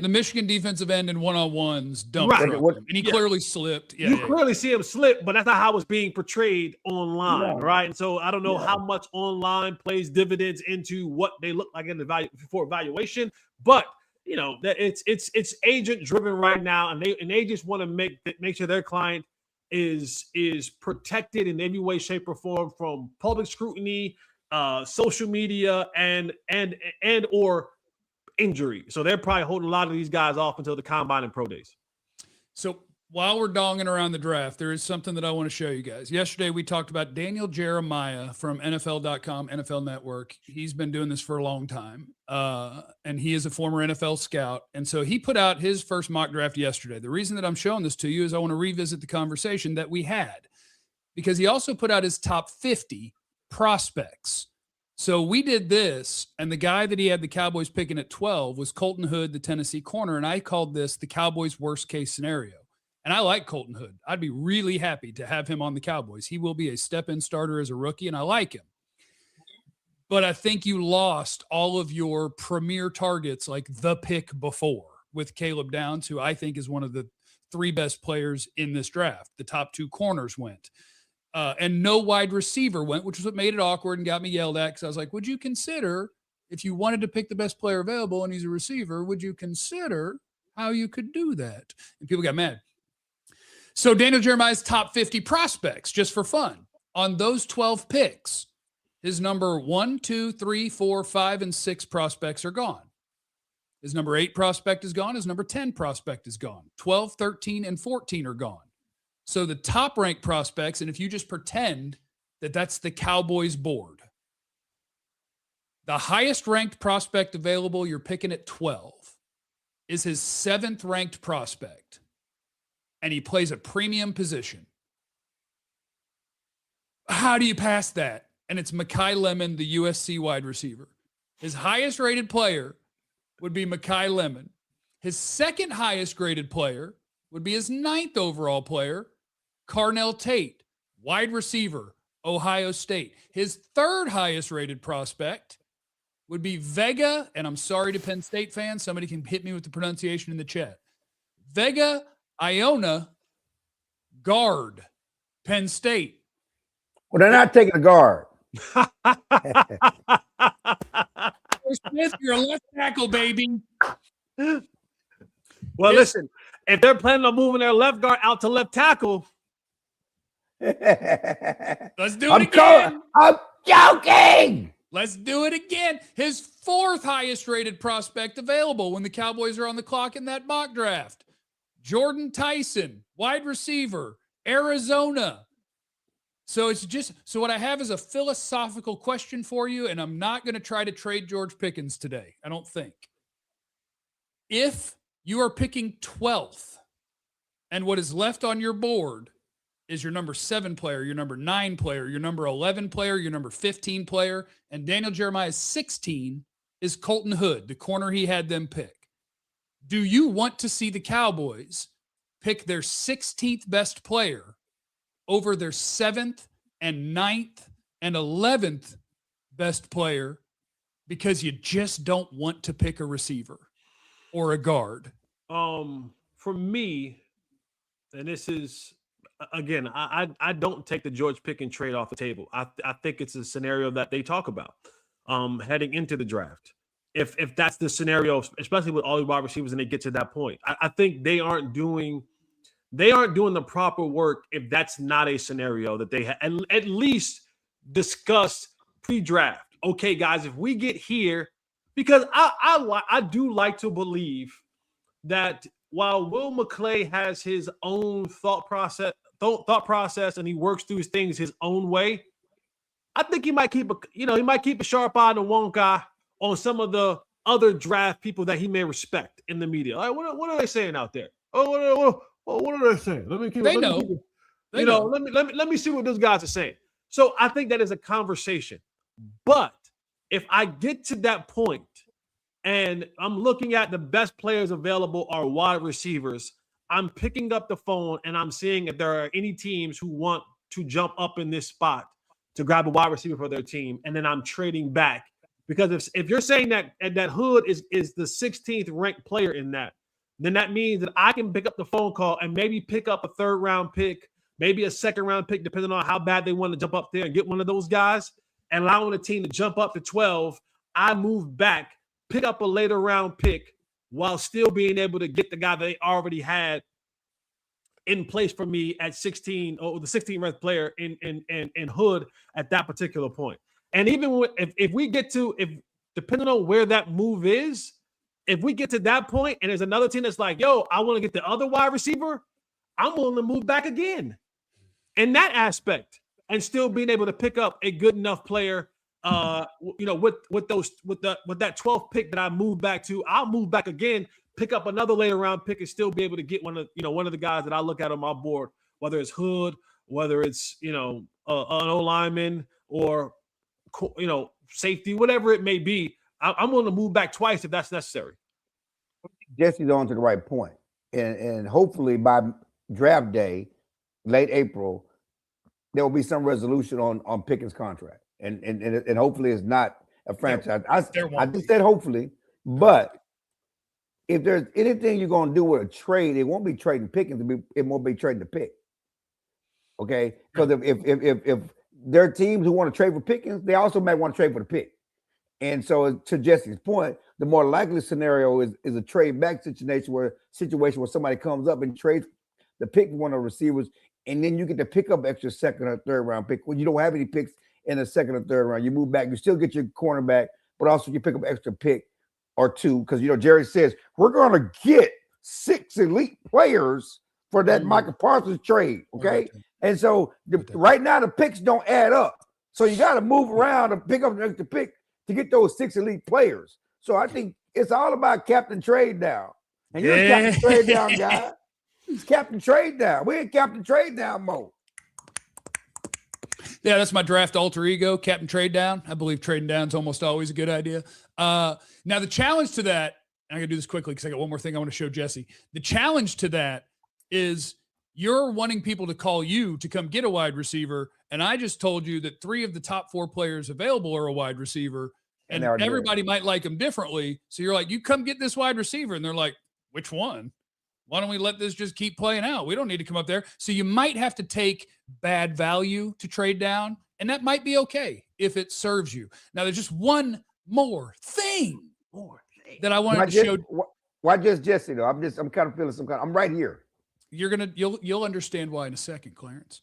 Michigan defensive end in one-on-ones dumped Right. him, and he clearly slipped. Yeah, you clearly see him slip, but that's not how it's being portrayed online, right? And so I don't know how much online plays dividends into what they look like in the evaluation, but you know that it's agent driven right now, and they just want to make sure their client is protected in every way, shape, or form from public scrutiny, social media, and or injury. So they're probably holding a lot of these guys off until the combine and pro days. So while we're donging around the draft, there is something that I want to show you guys. Yesterday, we talked about Daniel Jeremiah from NFL.com, NFL Network. He's been doing this for a long time, and he is a former NFL scout. And so he put out his first mock draft yesterday. The reason that I'm showing this to you is I want to revisit the conversation that we had, because he also put out his top 50 prospects. So we did this, and the guy that he had the Cowboys picking at 12 was Colton Hood, the Tennessee corner, and I called this the Cowboys' worst-case scenario. And I like Colton Hood. I'd be really happy to have him on the Cowboys. He will be a step-in starter as a rookie, and I like him. But I think you lost all of your premier targets like the pick before with Caleb Downs, who I think is one of the 3 best players in this draft. The top 2 corners went. And no wide receiver went, which is what made it awkward and got me yelled at, because I was like, would you consider, if you wanted to pick the best player available and he's a receiver, would you consider how you could do that? And people got mad. So Daniel Jeremiah's top 50 prospects, just for fun. On those 12 picks, his number 1, 2, 3, 4, 5, and 6 prospects are gone. His number 8 prospect is gone. His number 10 prospect is gone. 12, 13, and 14 are gone. So the top ranked prospects, and if you just pretend that that's the Cowboys board, the highest ranked prospect available, you're picking at 12, is his 7th ranked prospect. And he plays a premium position. How do you pass that? And it's Mekhi Lemon, the USC wide receiver. His highest rated player would be Mekhi Lemon. His 2nd highest graded player would be his 9th overall player, Carnell Tate, wide receiver, Ohio State. His 3rd highest rated prospect would be Vega, and I'm sorry to Penn State fans, somebody can hit me with the pronunciation in the chat. Vega Iona, guard, Penn State. Well, they're not taking a guard. Smith, you're a left tackle, baby. Well, listen, if they're planning on moving their left guard out to left tackle, let's do it again. I'm joking. Let's do it again. His 4th highest rated prospect available when the Cowboys are on the clock in that mock draft, Jordan Tyson, wide receiver, Arizona. So what I have is a philosophical question for you, and I'm not going to try to trade George Pickens today, I don't think. If you are picking 12th and what is left on your board is your number 7 player, your number 9 player, your number 11 player, your number 15 player, and Daniel Jeremiah's 16 is Colton Hood, the corner he had them pick. Do you want to see the Cowboys pick their 16th best player over their 7th and 9th and 11th best player because you just don't want to pick a receiver or a guard? For me, and this is, again, I don't take the George Pickens trade off the table. I think it's a scenario that they talk about heading into the draft. If that's the scenario, especially with all the wide receivers and they get to that point, I think they aren't doing the proper work if that's not a scenario that they at least discuss pre-draft. Okay, guys, if we get here, because I do like to believe that while Will McClay has his own thought process and he works through his things his own way, I think he might keep a sharp eye on one guy on some of the other draft people that he may respect in the media. Like, what are they saying out there? Oh, what are they saying? Let me see what those guys are saying. So I think that is a conversation. But if I get to that point and I'm looking at the best players available are wide receivers, I'm picking up the phone and I'm seeing if there are any teams who want to jump up in this spot to grab a wide receiver for their team, and then I'm trading back. Because if you're saying that Hood is the 16th ranked player in that, then that means that I can pick up the phone call and maybe pick up a 3rd round pick, maybe a 2nd round pick, depending on how bad they want to jump up there and get one of those guys, and allowing the team to jump up to 12. I move back, pick up a later round pick while still being able to get the guy that they already had in place for me at 16, or the 16th ranked player in Hood at that particular point. And even if we get to, depending on where that move is, if we get to that point and there's another team that's like, yo, I want to get the other wide receiver, I'm willing to move back again in that aspect and still being able to pick up a good enough player. With that 12th pick that I moved back to, I'll move back again, pick up another later round pick, and still be able to get one of the guys that I look at on my board, whether it's Hood, whether it's an O lineman or safety, whatever it may be. I'm willing to move back twice if that's necessary. Jesse's on to the right point, and hopefully by draft day, late April, there will be some resolution on Pickens' contract, and hopefully it's not a franchise. I just said hopefully, but if there's anything you're going to do with a trade, it won't be trading Pickens. It won't be trading the pick. Okay, because if there are teams who want to trade for Pickens, they also might want to trade for the pick. And so, to Jesse's point, the more likely scenario is a trade back situation where somebody comes up and trades the pick for one of the receivers, and then you get to pick up extra 2nd or 3rd round pick. When you don't have any picks in the 2nd or 3rd round, you move back, you still get your cornerback, but also you pick up extra pick or 2 because Jerry says we're going to get 6 elite players for that Michael Parsons trade. Okay, and so right now the picks don't add up, so you got to move around and pick up an extra pick to get those 6 elite players. So I think it's all about Captain Trade Down. And you're Captain Trade Down guy. It's Captain Trade Down. We ain't Captain Trade Down mode. Yeah, that's my draft alter ego, Captain Trade Down. I believe trading down is almost always a good idea. Now, the challenge to that, and I'm going to do this quickly because I got one more thing I want to show Jesse. The challenge to that is you're wanting people to call you to come get a wide receiver, and I just told you that 3 of the top 4 players available are a wide receiver, and everybody might like them differently. So you're like, you come get this wide receiver, and they're like, which one? Why don't we let this just keep playing out? We don't need to come up there. So you might have to take bad value to trade down, and that might be okay if it serves you. Now, there's just one more thing that I wanted to show. Why just Jesse though? I'm kind of feeling I'm right here. You'll understand why in a second, Clarence.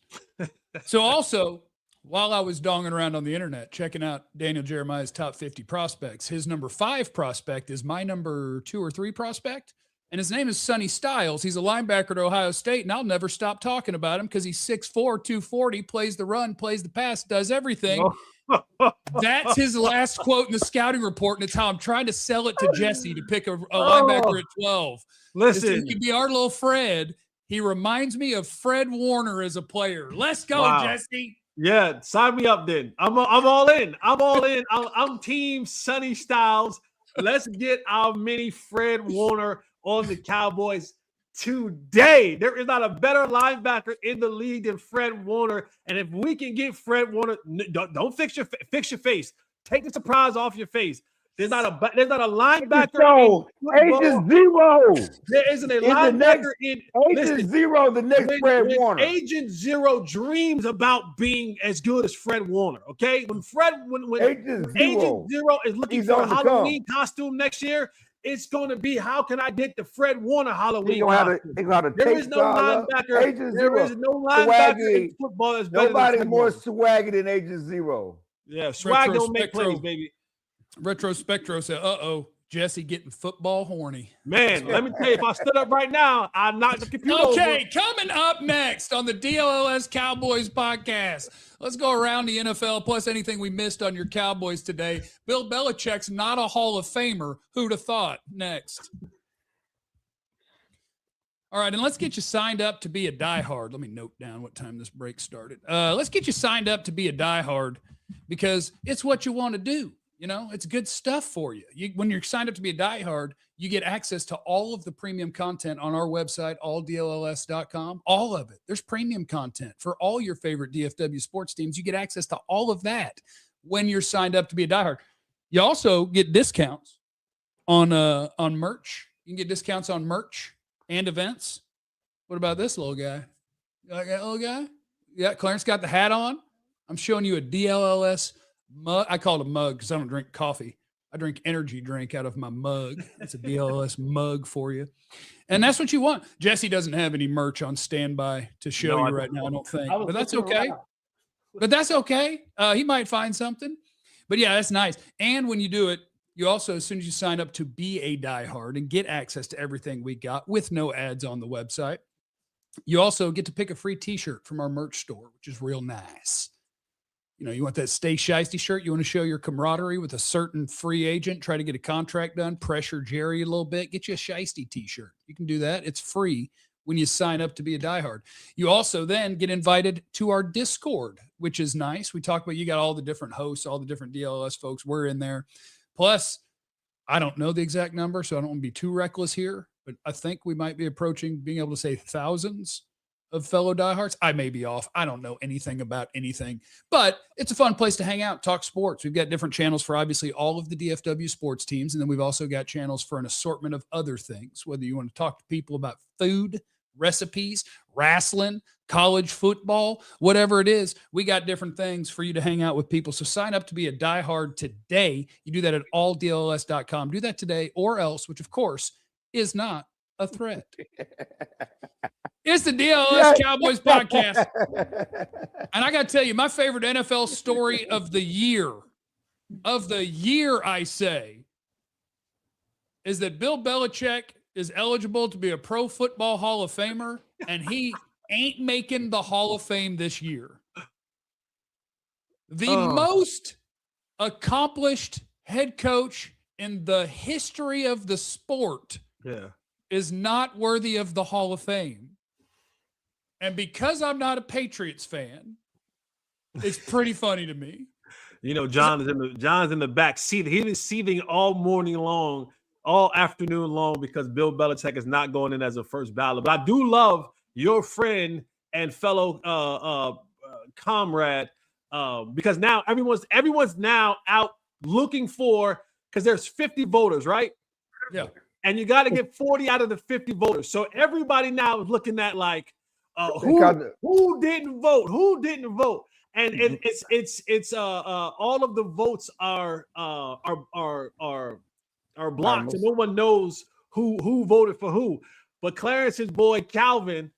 So also, while I was donging around on the internet, checking out Daniel Jeremiah's top 50 prospects, his number 5 prospect is my number 2 or 3 prospect. And his name is Sonny Styles. He's a linebacker at Ohio State, and I'll never stop talking about him because he's 6'4", 240, plays the run, plays the pass, does everything. That's his last quote in the scouting report, and it's how I'm trying to sell it to Jesse to pick a linebacker at 12. Listen, he could be our little Fred, He reminds me of Fred Warner as a player. Let's go, Wow. Jesse. Yeah, sign me up then. I'm all in. I'm all in. I'm team Sonny Styles. Let's get our mini Fred Warner on the Cowboys today. There is not a better linebacker in the league than Fred Warner. And if we can get Fred Warner, don't fix your face. Take the surprise off your face. There's not a linebacker. No, Agent Zero. There isn't a linebacker in Agent Zero. The next Fred Warner. Agent Zero dreams about being as good as Fred Warner. Okay, when Agent Zero is looking for a Halloween costume next year, it's going to be how can I get the Fred Warner Halloween costume? There is no linebacker. There is no linebacker in football that's better. Nobody more swaggy than Agent Zero. Yeah, swag don't make plays, baby. Retro Spectro said, Jesse getting football horny. Man, let me tell you, if I stood up right now, I'd knock the computer over. Coming up next on the DLLS Cowboys podcast, let's go around the NFL plus anything we missed on your Cowboys today. Bill Belichick's not a Hall of Famer. Who'd have thought? Next. All right, and let's get you signed up to be a diehard. Let me note down what time this break started. Let's get you signed up to be a diehard because it's what you want to do. You know, it's good stuff for you. When you're signed up to be a diehard, you get access to all of the premium content on our website, alldlls.com. All of it. There's premium content for all your favorite DFW sports teams. You get access to all of that when you're signed up to be a diehard. You also get discounts on merch. You can get discounts on merch and events. What about this little guy? You like that little guy? Yeah, Clarence got the hat on. I'm showing you a DLLS mug. I call it a mug because I don't drink coffee. I drink energy drink out of my mug. It's a DLLS mug for you. And that's what you want. Jesse doesn't have any merch on standby to show you right now, I don't think. But that's okay. But that's okay. He might find something. But yeah, that's nice. And when you do it, you also, as soon as you sign up to be a diehard and get access to everything we got with no ads on the website, you also get to pick a free t-shirt from our merch store, which is real nice. You know, you want that Stay Shiesty shirt. You want to show your camaraderie with a certain free agent, try to get a contract done, pressure Jerry a little bit, get you a Shiesty t-shirt. You can do that. It's free when you sign up to be a diehard. You also then get invited to our Discord, which is nice. We talk about, you got all the different hosts, all the different DLLS folks. We're in there. Plus, I don't know the exact number, so I don't want to be too reckless here, but I think we might be approaching being able to say thousands of fellow diehards. I may be off. I don't know anything about anything, but it's a fun place to hang out, talk sports. We've got different channels for obviously all of the DFW sports teams. And then we've also got channels for an assortment of other things, whether you want to talk to people about food, recipes, wrestling, college football, whatever it is, we got different things for you to hang out with people. So sign up to be a diehard today. You do that at alldlls.com. Do that today or else, which of course is not a threat. It's the DLLS Cowboys podcast. And I got to tell you, my favorite NFL story of the year, I say, is that Bill Belichick is eligible to be a Pro Football Hall of Famer, and he ain't making the Hall of Fame this year. The most accomplished head coach in the history of the sport is not worthy of the Hall of Fame. And because I'm not a Patriots fan, it's pretty funny to me. You know, John's in the back seat. He was seething all morning long, all afternoon long, because Bill Belichick is not going in as a first ballot. But I do love your friend and fellow comrade, because now everyone's now out looking for, because there's 50 voters, right? Yeah. And you got to get 40 out of the 50 voters. So everybody now is looking at like, who didn't vote? Who didn't vote? And it's all of the votes are blocked, and no one knows who voted for who. But Clarence's boy Calvin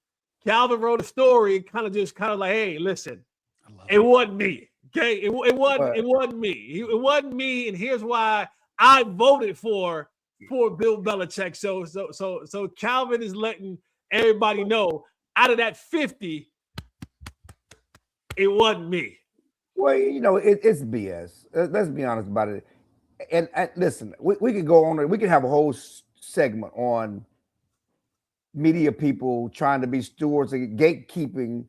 wrote a story, kind of like, hey, listen, it wasn't me. Okay, it wasn't me. It wasn't me, and here's why I voted for Bill Belichick. So Calvin is letting everybody know, out of that 50, it wasn't me. Well, you know, it's BS. Let's be honest about it. And listen, we could go on. We could have a whole segment on media people trying to be stewards of gatekeeping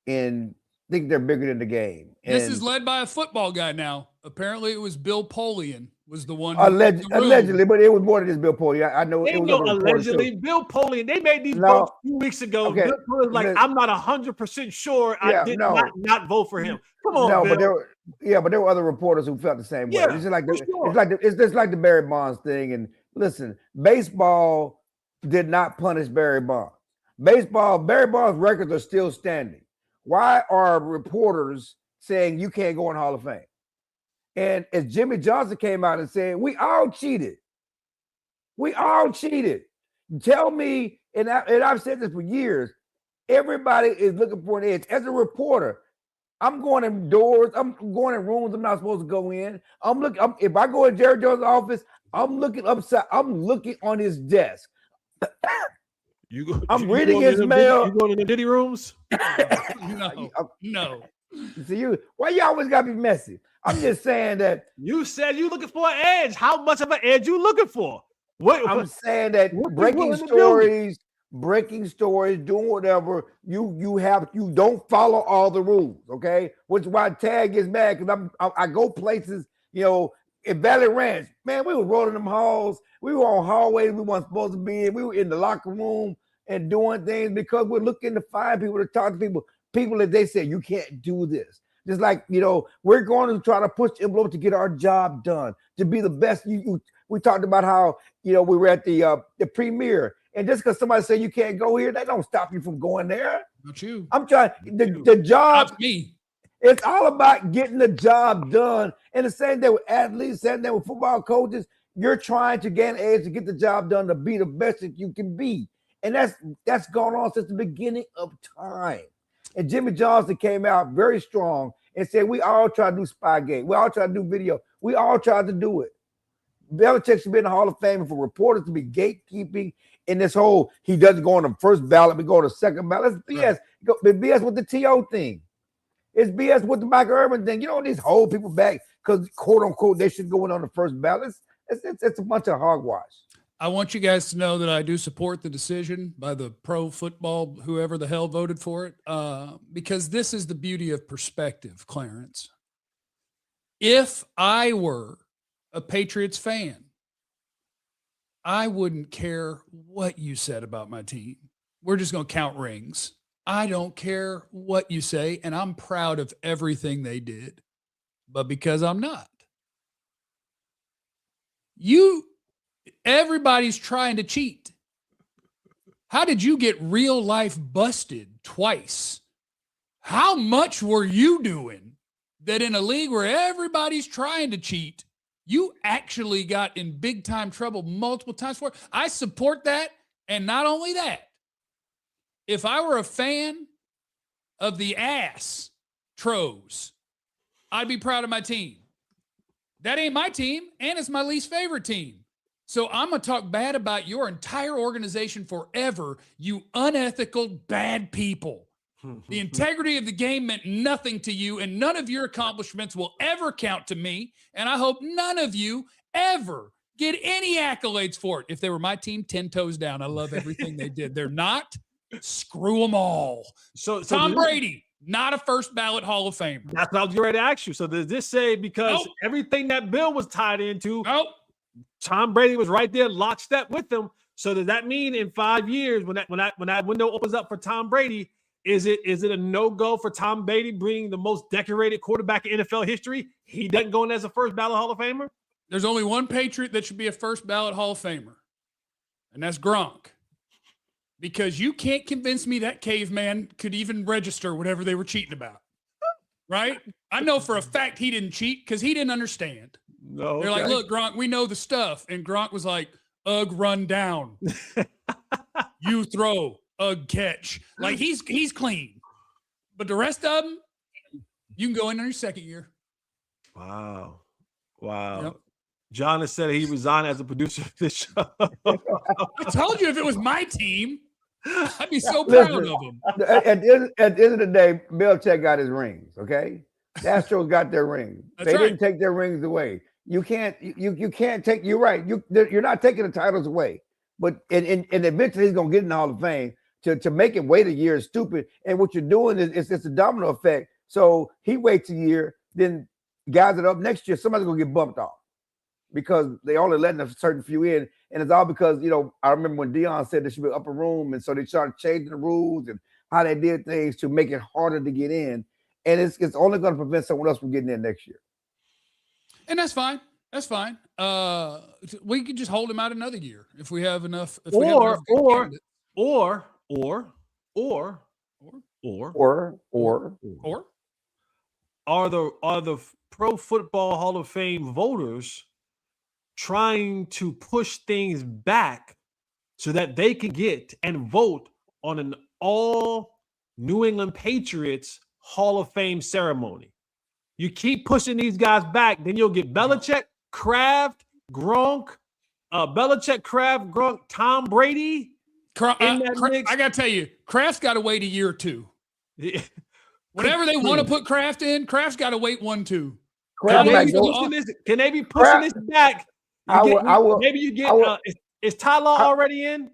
and think they're bigger than the game. This And is led by a football guy now. Apparently, it was Bill Polian was the one. allegedly, but it was more than just Bill Polian. I know it was allegedly. Bill Polian. They made these votes a few weeks ago. Okay. Bill Polian was like, I'm not 100% sure. I did not vote for him. Come on, Bill. But there were other reporters who felt the same way. It's just like it's just like the Barry Bonds thing. And listen, baseball did not punish Barry Bonds. Barry Bonds records are still standing. Why are reporters saying you can't go in Hall of Fame? And as Jimmy Johnson came out and said, we all cheated. We all cheated. Tell me, and I've said this for years, everybody is looking for an edge. As a reporter, I'm going indoors. I'm going in rooms I'm not supposed to go in. If I go in Jerry Jones' office, I'm looking upside. I'm looking on his desk. I'm reading his mail. You going in the Diddy rooms? No. See, why you always gotta be messy? I'm just saying that you said you looking for an edge. How much of an edge you looking for? I'm saying that breaking stories, doing whatever you don't follow all the rules, okay? Which is why Tag gets mad because I go places, in Valley Ranch, man, we were rolling them halls. We were on hallways we weren't supposed to be in. We were in the locker room and doing things because we're looking to find people to talk to people that they say you can't do this. Just like, we're going to try to push the envelope to get our job done, to be the best. We talked about how, we were at the premiere. And just because somebody said you can't go here, they don't stop you from going there. Not you. I'm trying. The job. Not me. It's all about getting the job done. And the same thing with athletes, same thing with football coaches. You're trying to gain edge to get the job done to be the best that you can be. And that's gone on since the beginning of time. And Jimmy Johnson came out very strong and said, we all try to do Spygate. We all try to do video. We all tried to do it. Belichick should be in the Hall of Fame, and for reporters to be gatekeeping in this whole, he doesn't go on the first ballot, we go to the second ballot. It's BS. Right. It's BS with the TO thing. It's BS with the Michael Irvin thing. You don't need to hold people back because, quote unquote, they should go in on the first ballot. It's a bunch of hogwash. I want you guys to know that I do support the decision by the pro football, whoever the hell voted for it, because this is the beauty of perspective, Clarence. If I were a Patriots fan, I wouldn't care what you said about my team. We're just going to count rings. I don't care what you say, and I'm proud of everything they did. But because I'm not, everybody's trying to cheat. How did you get real life busted twice? How much were you doing that in a league where everybody's trying to cheat, you actually got in big time trouble multiple times for it? I support that. And not only that, if I were a fan of the Astros, I'd be proud of my team. That ain't my team, and it's my least favorite team. So I'm going to talk bad about your entire organization forever, you unethical, bad people. The integrity of the game meant nothing to you, and none of your accomplishments will ever count to me, and I hope none of you ever get any accolades for it. If they were my team, 10 toes down. I love everything they did. They're not. Screw them all. So Tom Brady, not a first ballot Hall of Famer. That's what I was ready to ask you. So does this say because everything that Bill was tied into, Tom Brady was right there lockstep with them? So does that mean in 5 years, when that window opens up for Tom Brady, is it a no-go for Tom Brady being the most decorated quarterback in NFL history? He doesn't go in as a first ballot Hall of Famer? There's only one Patriot that should be a first ballot Hall of Famer, and that's Gronk. Because you can't convince me that caveman could even register whatever they were cheating about. Right? I know for a fact he didn't cheat because he didn't understand. No, They're like, look, Gronk, we know the stuff. And Gronk was like, ugh, run down. You throw, ugh, catch. Like he's clean. But the rest of them, you can go in on your second year. Wow. Yep. John has said he resigned as a producer of this show. I told you if it was my team, I'd be so proud of him. At the end of the day, Belichick got his rings, okay? The Astros got their rings. They didn't take their rings away. You can't take, you're right. You're not taking the titles away. But and eventually he's gonna get in the Hall of Fame. To make him wait a year is stupid. And what you're doing is it's a domino effect. So he waits a year, then guys that are up next year, somebody's gonna get bumped off because they only letting a certain few in. And it's all because, I remember when Deion said there should be an upper room, and so they started changing the rules and how they did things to make it harder to get in. And it's only going to prevent someone else from getting in next year. And that's fine. That's fine. We could just hold him out another year if we have enough. Or are the Pro Football Hall of Fame voters trying to push things back so that they can get and vote on an all New England Patriots Hall of Fame ceremony? You keep pushing these guys back, then you'll get Belichick, Kraft, Gronk, Tom Brady. I got to tell you, Kraft's got to wait a year or two. Whatever they want to put Kraft in, Kraft's got to wait 1-2. Can they be pushing this back? Maybe you get. Is Tyler already in?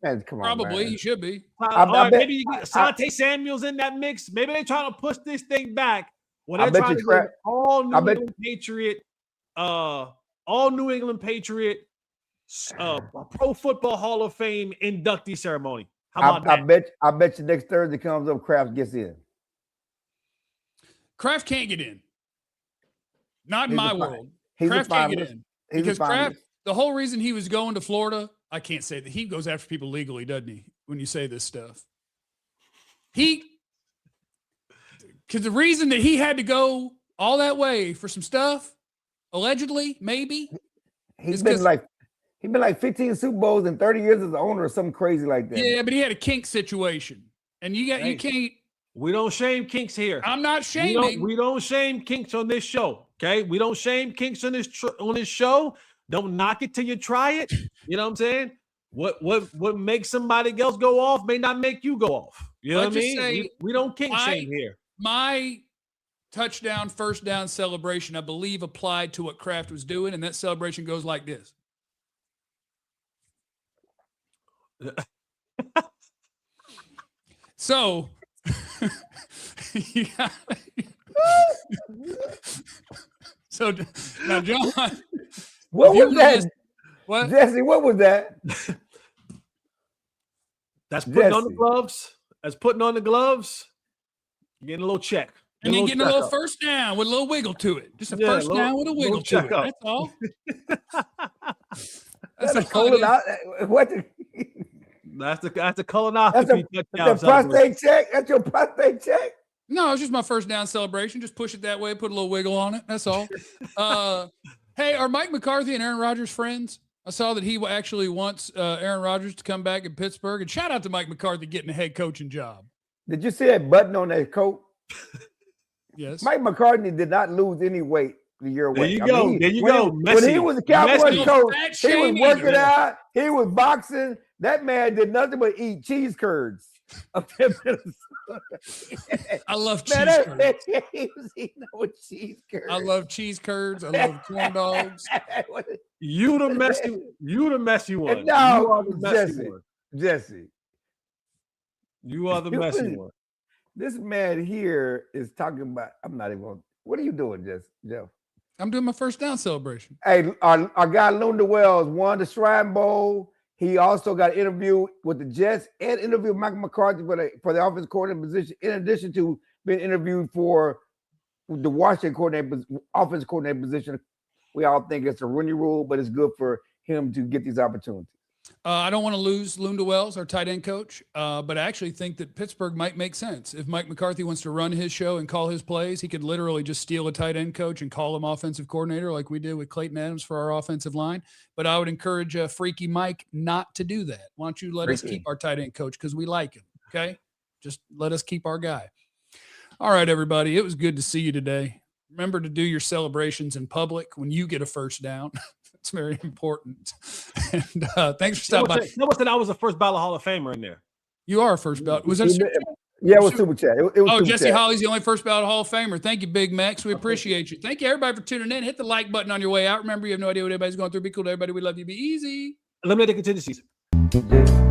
Man, come on, probably man. He should be. Maybe you get Asante Samuels in that mix. Maybe they're trying to push this thing back. When they're trying to get all New England Patriot, Pro Football Hall of Fame inductee ceremony. How about that? I bet you next Thursday comes up, Kraft gets in. Kraft can't get in. Not in my world. Kraft can't get in. Because Kraft, the whole reason he was going to Florida, I can't say that. He goes after people legally, doesn't he, when you say this stuff? Because the reason that he had to go all that way for some stuff, allegedly, maybe, he's been like 15 Super Bowls in 30 years as an owner or something crazy like that. Yeah, but he had a kink situation. And you can't. We don't shame kinks here. I'm not shaming. We don't shame kinks on this show. Okay, we don't shame kinks on this show. Don't knock it till you try it. You know what I'm saying? What makes somebody else go off may not make you go off. You know what I mean? We don't kink shame here. My touchdown, first down celebration, I believe, applied to what Kraft was doing, and that celebration goes like this. So, yeah. So now, John, what was that? What, Jesse? What was that? That's putting on the gloves. That's putting on the gloves. Getting a little check. And then getting a little first down with a little wiggle to it. Just a first down with a wiggle to it. That's all. That's a colonoscopy. What? That's the colonoscopy. That's a prostate check. That's your prostate check. No, it's just my first down celebration. Just push it that way, put a little wiggle on it. That's all. Hey, are Mike McCarthy and Aaron Rodgers friends? I saw that he actually wants Aaron Rodgers to come back in Pittsburgh. And shout out to Mike McCarthy getting a head coaching job. Did you see that button on that coat? Yes. Mike McCarthy did not lose any weight the year away. There you go. When he was a Cowboys coach, he was working out. He was boxing. That man did nothing but eat cheese curds. I love cheese curds. He was eating with cheese curds. I love cheese curds. I love corn dogs. You the messy one. No, Jesse. You are the messy one. This man here is talking about. I'm not even. What are you doing, Jeff? I'm doing my first down celebration. Hey, our guy Lunda Wells won the Shrine Bowl. He also got an interview with the Jets and interviewed Mike McCarthy for the offensive coordinator position, in addition to being interviewed for the Washington offensive coordinator position. We all think it's a Rooney Rule, but it's good for him to get these opportunities. I don't want to lose Lunda Wells, our tight end coach, but I actually think that Pittsburgh might make sense. If Mike McCarthy wants to run his show and call his plays, he could literally just steal a tight end coach and call him offensive coordinator like we did with Clayton Adams for our offensive line. But I would encourage Freaky Mike not to do that. Why don't you let us keep our tight end coach because we like him, okay? Just let us keep our guy. All right, everybody. It was good to see you today. Remember to do your celebrations in public when you get a first down. It's very important. And thanks for stopping by. Someone said I was the first ballot Hall of Famer in there. You are a first ballot. Was that Yeah, it was Super Chat. It was Super Jesse Chat. Holly's the only first ballot Hall of Famer. Thank you, Big Max. We appreciate you. Thank you, everybody, for tuning in. Hit the like button on your way out. Remember, you have no idea what everybody's going through. Be cool to everybody. We love you. Be easy. Eliminated contingencies. He just